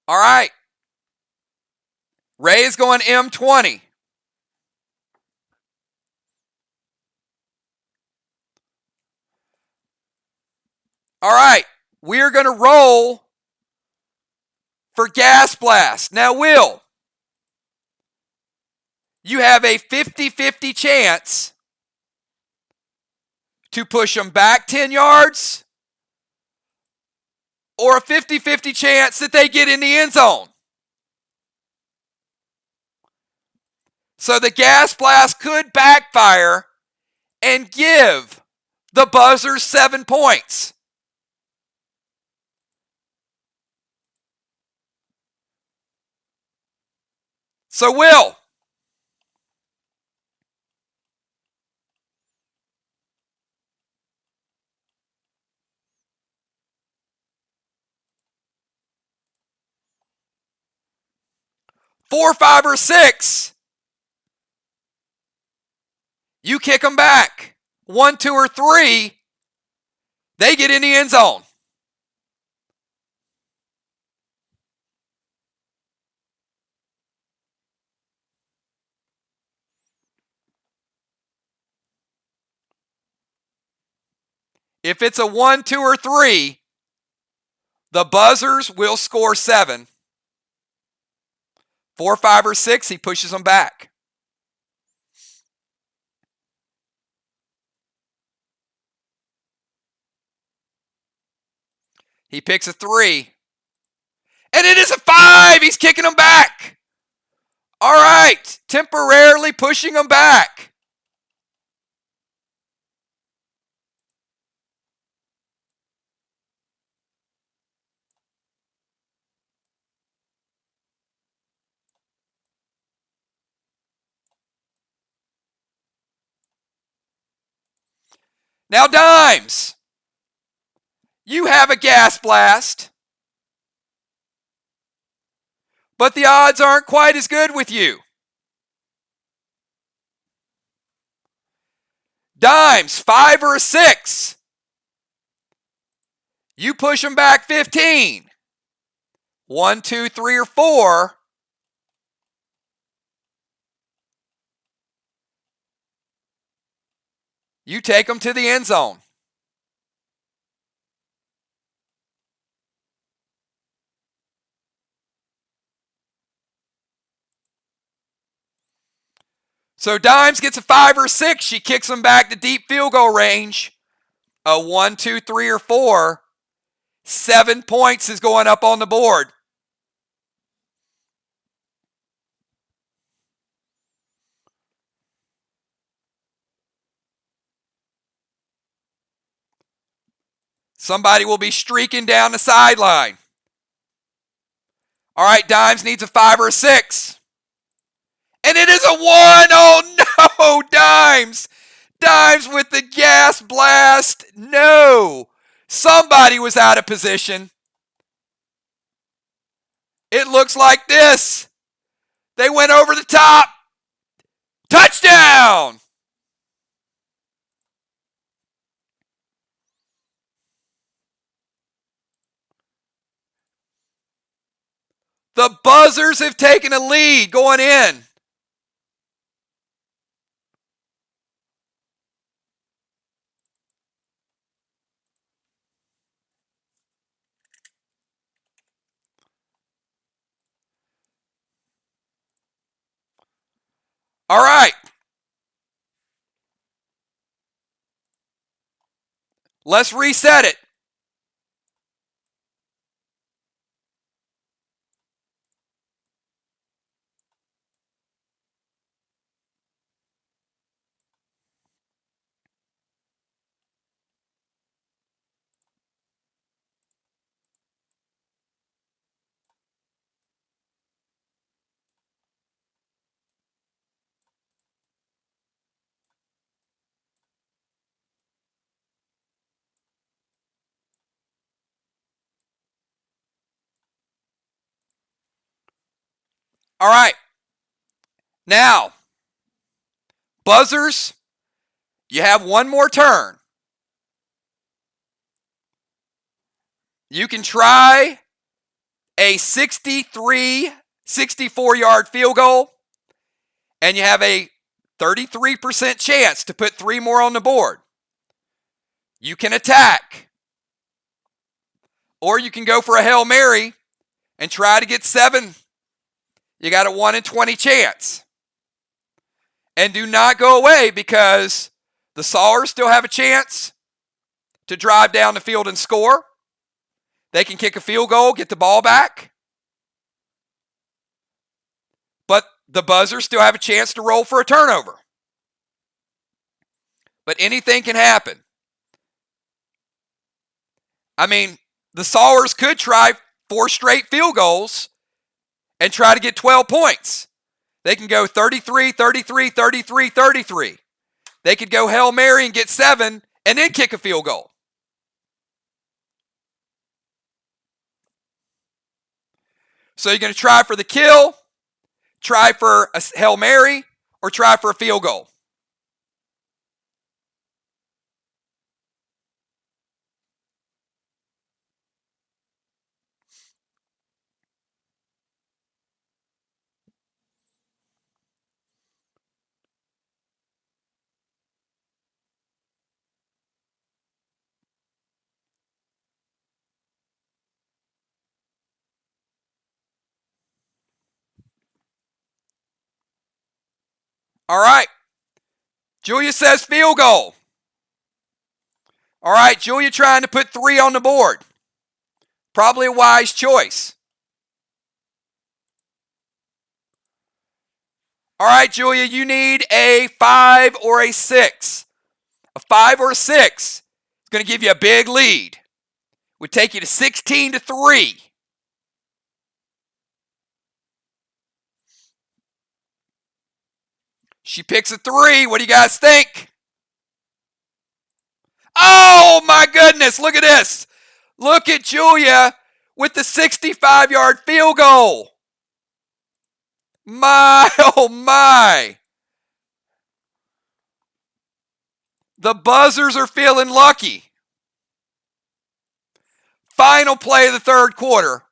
All right. Ray is going M20. All right, we're going to roll for Gas Blast. Now, Will, you have a 50-50 chance to push them back 10 yards or a 50-50 chance that they get in the end zone. So the Gas Blast could backfire and give the Buzzers 7 points. So, Will, four, five, or six, you kick them back. 1, 2, or 3, they get in the end zone. If it's a 1, 2, or 3, the Buzzers will score 7. 4, 5, or 6, he pushes them back. He picks a 3. And it is a 5. He's kicking them back. All right, temporarily pushing them back. Now, Dimes, you have a Gas Blast, but the odds aren't quite as good with you. Dimes, 5 or 6. You push them back 15. 1, 2, 3, or 4. You take them to the end zone. So Dimes gets a 5 or 6. She kicks them back to deep field goal range. A 1, 2, 3, or 4. 7 points is going up on the board. Somebody will be streaking down the sideline. All right, Dimes needs a 5 or a 6. And it is a 1. Oh, no, Dimes. Dimes with the Gas Blast. No. Somebody was out of position. It looks like this. They went over the top. Touchdown. The Buzzers have taken a lead going in. All right. Let's reset it. All right. Now, Buzzers, you have one more turn. You can try a 64-yard field goal, and you have a 33% chance to put 3 more on the board. You can attack. Or you can go for a Hail Mary and try to get 7. You got a 1 in 20 chance. And do not go away, because the Sawers still have a chance to drive down the field and score. They can kick a field goal, get the ball back. But the Buzzers still have a chance to roll for a turnover. But anything can happen. I mean, the Sawers could try 4 straight field goals and try to get 12 points. They can go 33, 33, 33, 33. They could go Hail Mary and get 7 and then kick a field goal. So you're going to try for the kill, try for a Hail Mary, or try for a field goal. All right. Julia says field goal. All right, Julia trying to put 3 on the board. Probably a wise choice. All right, Julia, you need a 5 or a 6. A 5 or a 6 is going to give you a big lead. Would take you to 16-3. She picks a 3. What do you guys think? Oh, my goodness. Look at this. Look at Julia with the 65-yard field goal. My, oh, my. The Buzzers are feeling lucky. Final play of the third quarter.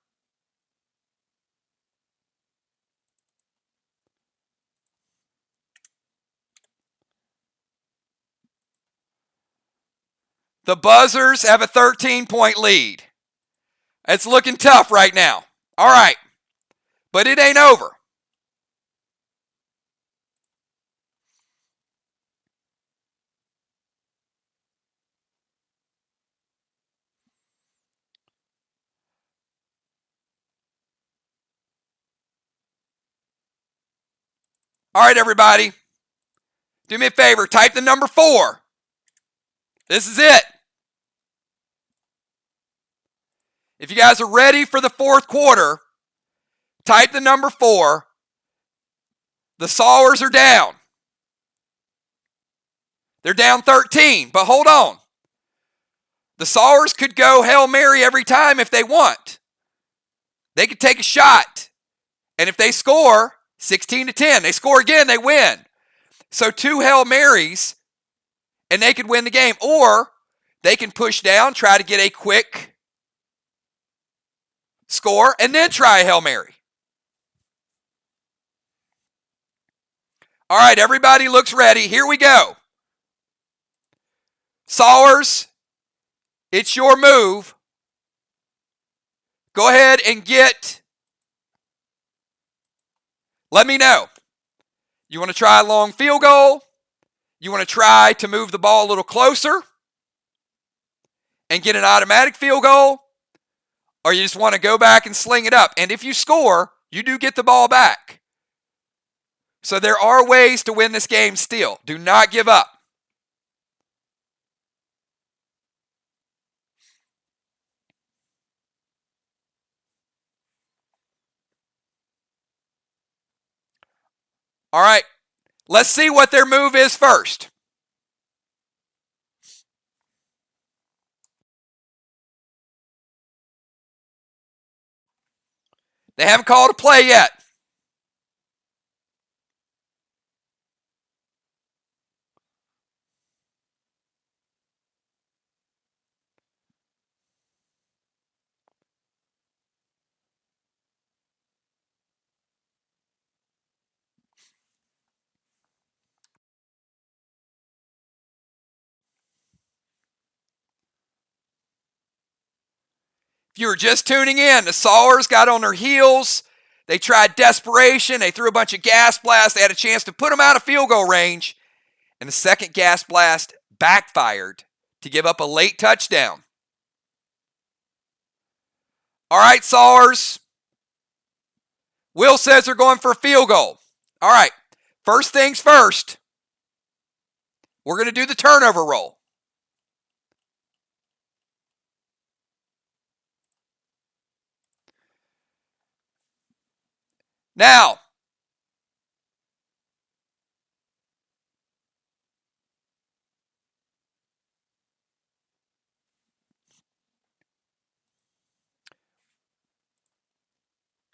The Buzzers have a 13-point lead. It's looking tough right now. All right. But it ain't over. All right, everybody. Do me a favor. Type the number 4. This is it. If you guys are ready for the fourth quarter, type the number 4. The Sawers are down. They're down 13, but hold on. The Sawers could go Hail Mary every time if they want. They could take a shot. And if they score 16-10, they score again, they win. So 2 Hail Marys, and they could win the game. Or they can push down, try to get a quick score, and then try a Hail Mary. All right, everybody looks ready. Here we go. Sawers, it's your move. Go ahead and let me know. You want to try a long field goal? You want to try to move the ball a little closer and get an automatic field goal? Or you just want to go back and sling it up? And if you score, you do get the ball back. So there are ways to win this game still. Do not give up. All right, let's see what their move is first. They haven't called a play yet. If you were just tuning in, the Sawers got on their heels. They tried desperation. They threw a bunch of gas blasts. They had a chance to put them out of field goal range. And the second gas blast backfired to give up a late touchdown. All right, Sawers. Will says they're going for a field goal. All right, first things first. We're going to do the turnover roll. Now,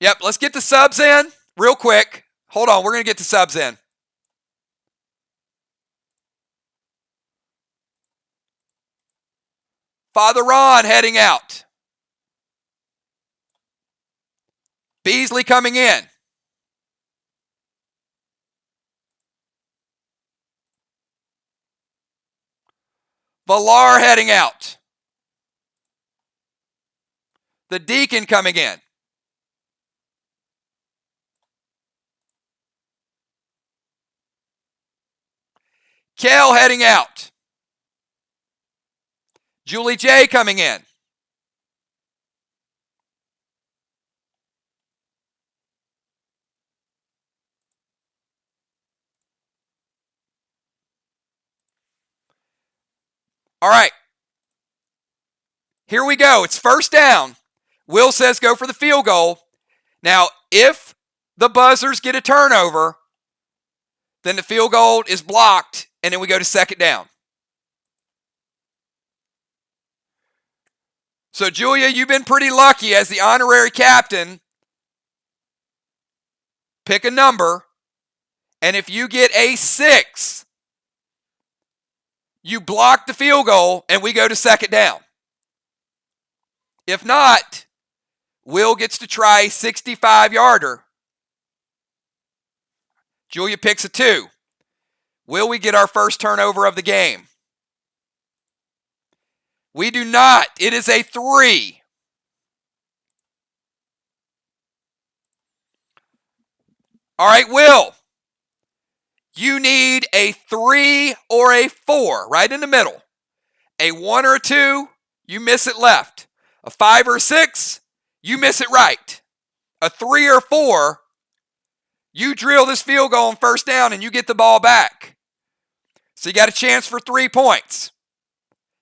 yep, let's get the subs in real quick. Hold on, we're going to get the subs in. Father Ron heading out. Beasley coming in. Villar heading out. The Deacon coming in. Kell heading out. Julie J coming in. All right. Here we go. It's first down. Will says go for the field goal. Now, if the Buzzers get a turnover, then the field goal is blocked, and then we go to second down. So, Julia, you've been pretty lucky as the honorary captain. Pick a number, and if you get a 6, you block the field goal, and we go to second down. If not, Will gets to try a 65-yarder. Julia picks a 2. Will we get our first turnover of the game? We do not. It is a 3. All right, Will. You need a 3 or a 4, right in the middle. A 1 or a 2, you miss it left. A 5 or a 6, you miss it right. A 3 or 4, you drill this field goal on first down and you get the ball back. So you got a chance for 3 points.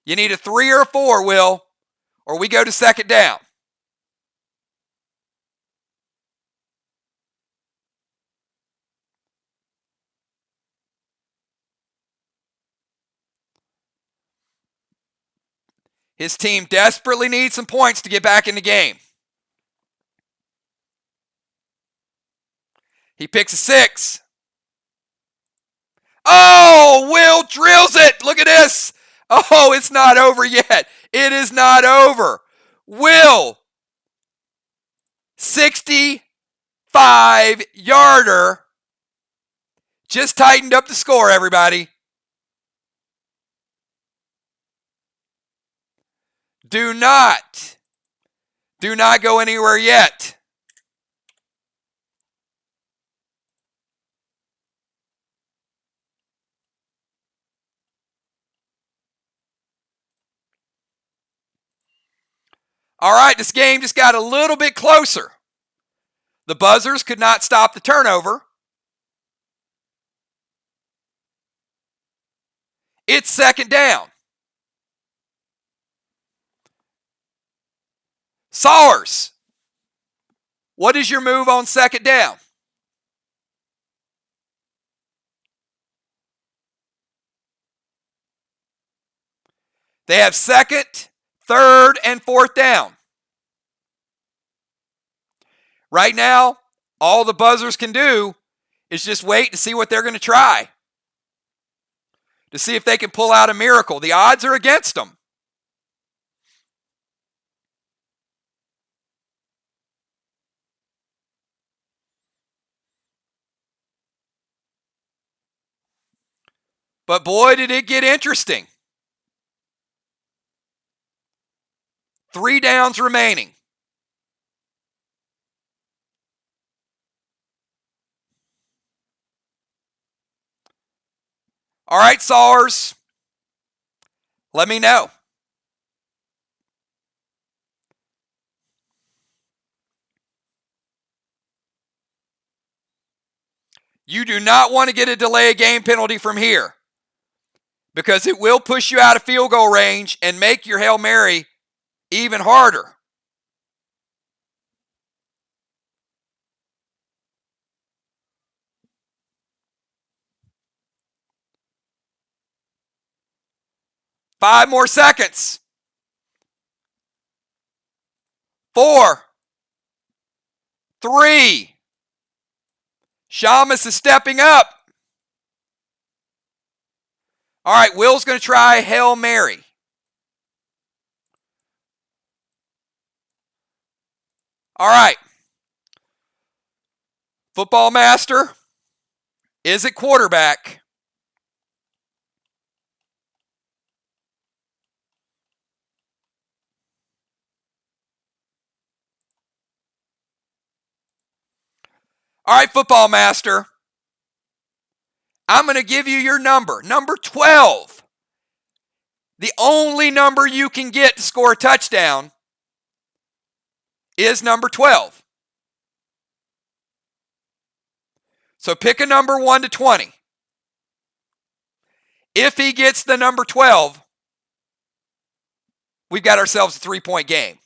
You need a 3 or a 4, Will, or we go to second down. His team desperately needs some points to get back in the game. He picks a 6. Oh, Will drills it. Look at this. Oh, it's not over yet. It is not over. Will, 65-yarder. Just tightened up the score, everybody. Do not go anywhere yet. All right, this game just got a little bit closer. The Buzzers could not stop the turnover. It's second down. Sawers, what is your move on second down? They have second, third, and fourth down. Right now, all the Buzzers can do is just wait to see what they're going to try. To see if they can pull out a miracle. The odds are against them. But boy, did it get interesting. 3 downs remaining. All right, Sawers. Let me know. You do not want to get a delay of game penalty from here because it will push you out of field goal range and make your Hail Mary even harder. Five more seconds. 4, 3. Shamus is stepping up. All right, Will's going to try Hail Mary. All right. Football master is at quarterback. All right, football master. I'm going to give you your number, number 12. The only number you can get to score a touchdown is number 12. So pick a number 1 to 20. If he gets the number 12, we've got ourselves a 3-point game.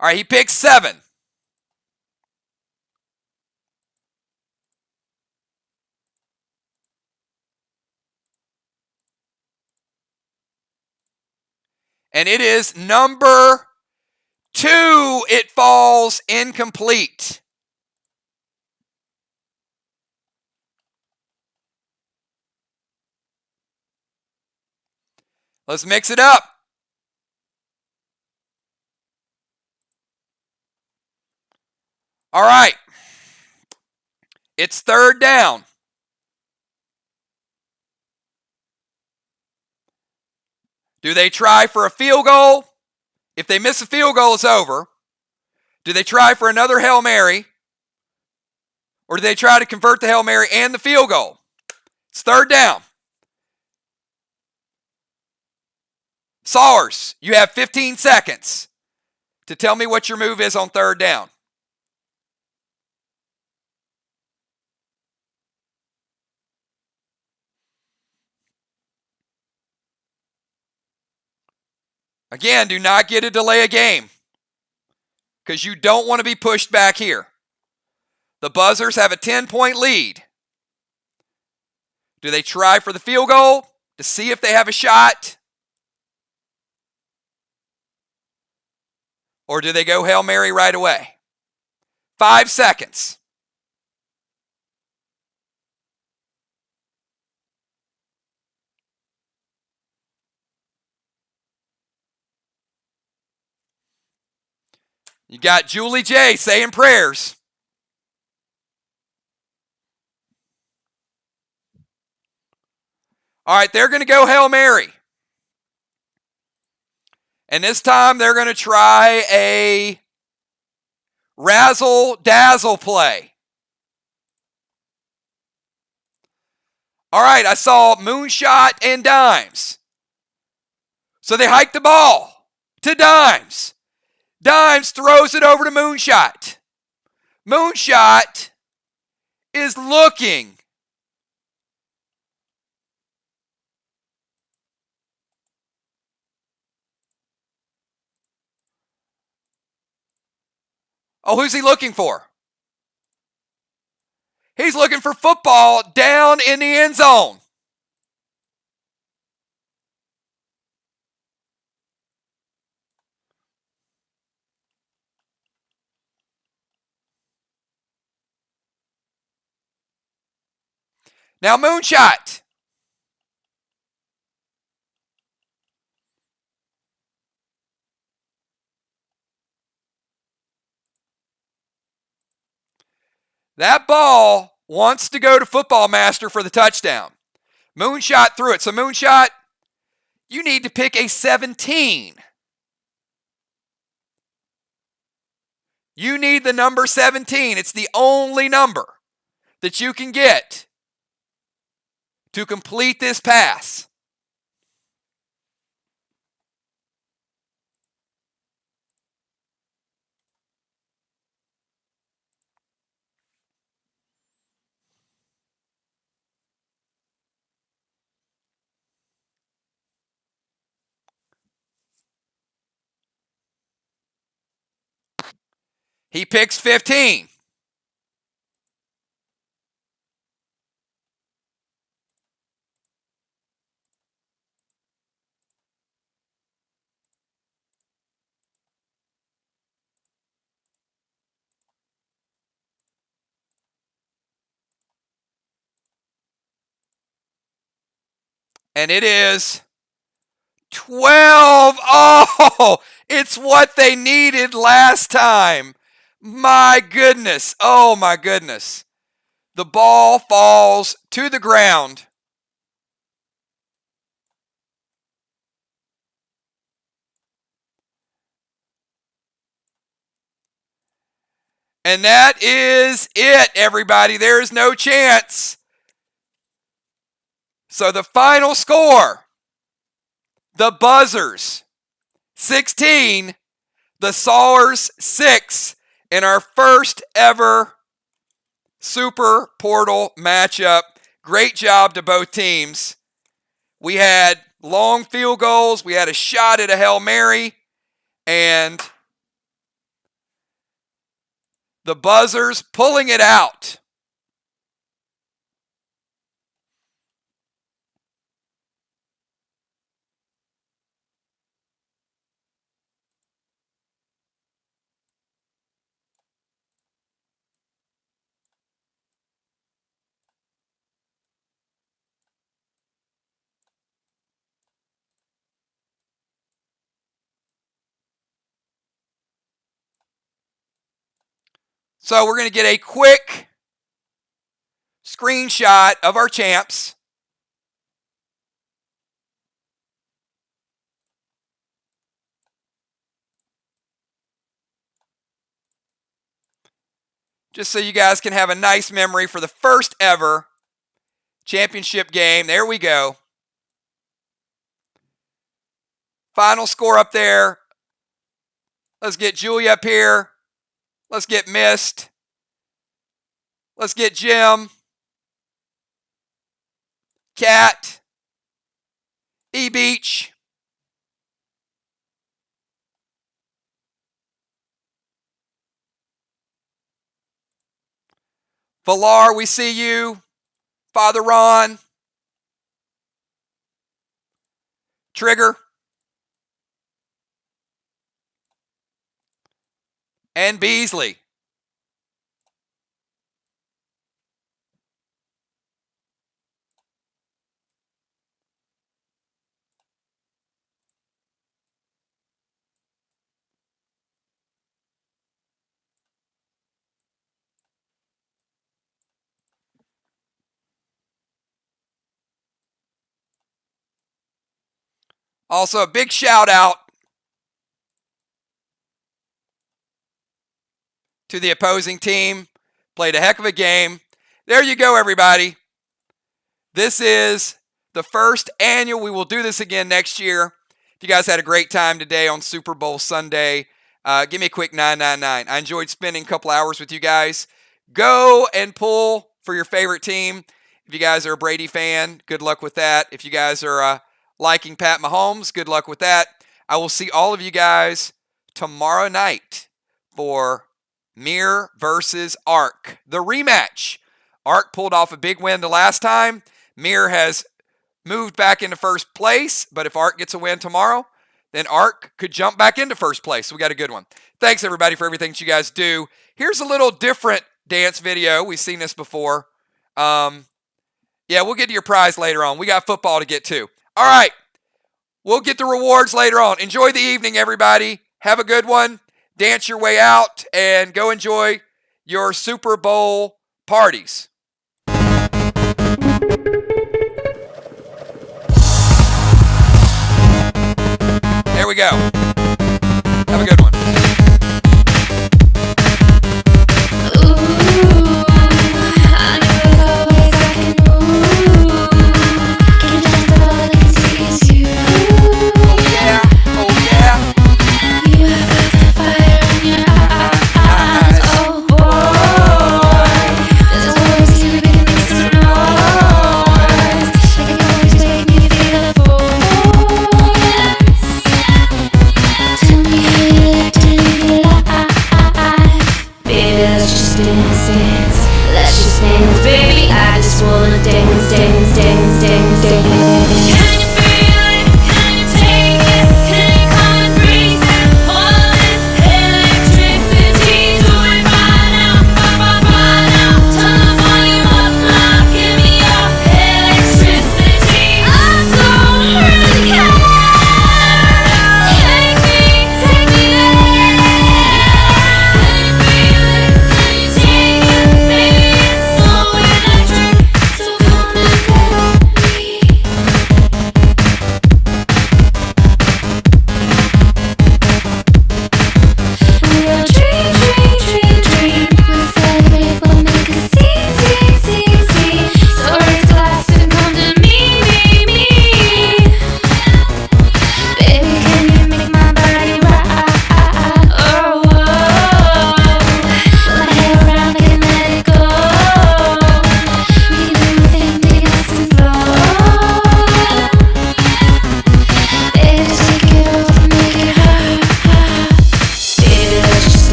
All right, he picks 7. And it is number 2. It falls incomplete. Let's mix it up. All right. It's 3rd down. Do they try for a field goal? If they miss a field goal, it's over. Do they try for another Hail Mary? Or do they try to convert the Hail Mary and the field goal? It's 3rd down. Sawers, you have 15 seconds to tell me what your move is on 3rd down. Again, do not get a delay of game because you don't want to be pushed back here. The Buzzers have a 10-point lead. Do they try for the field goal to see if they have a shot? Or do they go Hail Mary right away? 5 seconds. You got Julie J saying prayers. All right, they're going to go Hail Mary. And this time they're going to try a razzle-dazzle play. All right, I saw moonshot and dimes. So they hike the ball to Dimes. Dimes throws it over to Moonshot. Moonshot is looking. Oh, who's he looking for? He's looking for football down in the end zone. Now, Moonshot. That ball wants to go to Football Master for the touchdown. Moonshot threw it. So, Moonshot, you need to pick a 17. You need the number 17. It's the only number that you can get to complete this pass. He picks 15. And it is 12. Oh, it's what they needed last time. My goodness. Oh, my goodness. The ball falls to the ground. And that is it, everybody. There is no chance. So the final score, the Buzzers 16, the Sawers 6 in our first ever Super Portal matchup. Great job to both teams. We had long field goals. We had a shot at a Hail Mary. And the Buzzers pulling it out. So we're going to get a quick screenshot of our champs. Just so you guys can have a nice memory for the first ever championship game. There we go. Final score up there. Let's get Julia up here. Let's get Mist. Let's get Jim. Cat. E-Beach. Valar, we see you. Father Ron. Trigger. And Beasley. Also, a big shout out to the opposing team. Played a heck of a game. There you go, everybody. This is the first annual. We will do this again next year. If you guys had a great time today on Super Bowl Sunday, give me a quick 999. I enjoyed spending a couple hours with you guys. Go and pull for your favorite team. If you guys are a Brady fan, good luck with that. If you guys are liking Pat Mahomes, good luck with that. I will see all of you guys tomorrow night for Mir versus Ark, the rematch. Ark pulled off a big win the last time. Mir has moved back into first place, but if Ark gets a win tomorrow, then Ark could jump back into first place. So we got a good one. Thanks, everybody, for everything that you guys do. Here's a little different dance video. We've seen this before. Yeah, we'll get to your prize later on. We got football to get to. All right. We'll get the rewards later on. Enjoy the evening, everybody. Have a good one. Dance your way out and go enjoy your Super Bowl parties. There we go. Have a good one. Let's just dance, baby. I just wanna dance.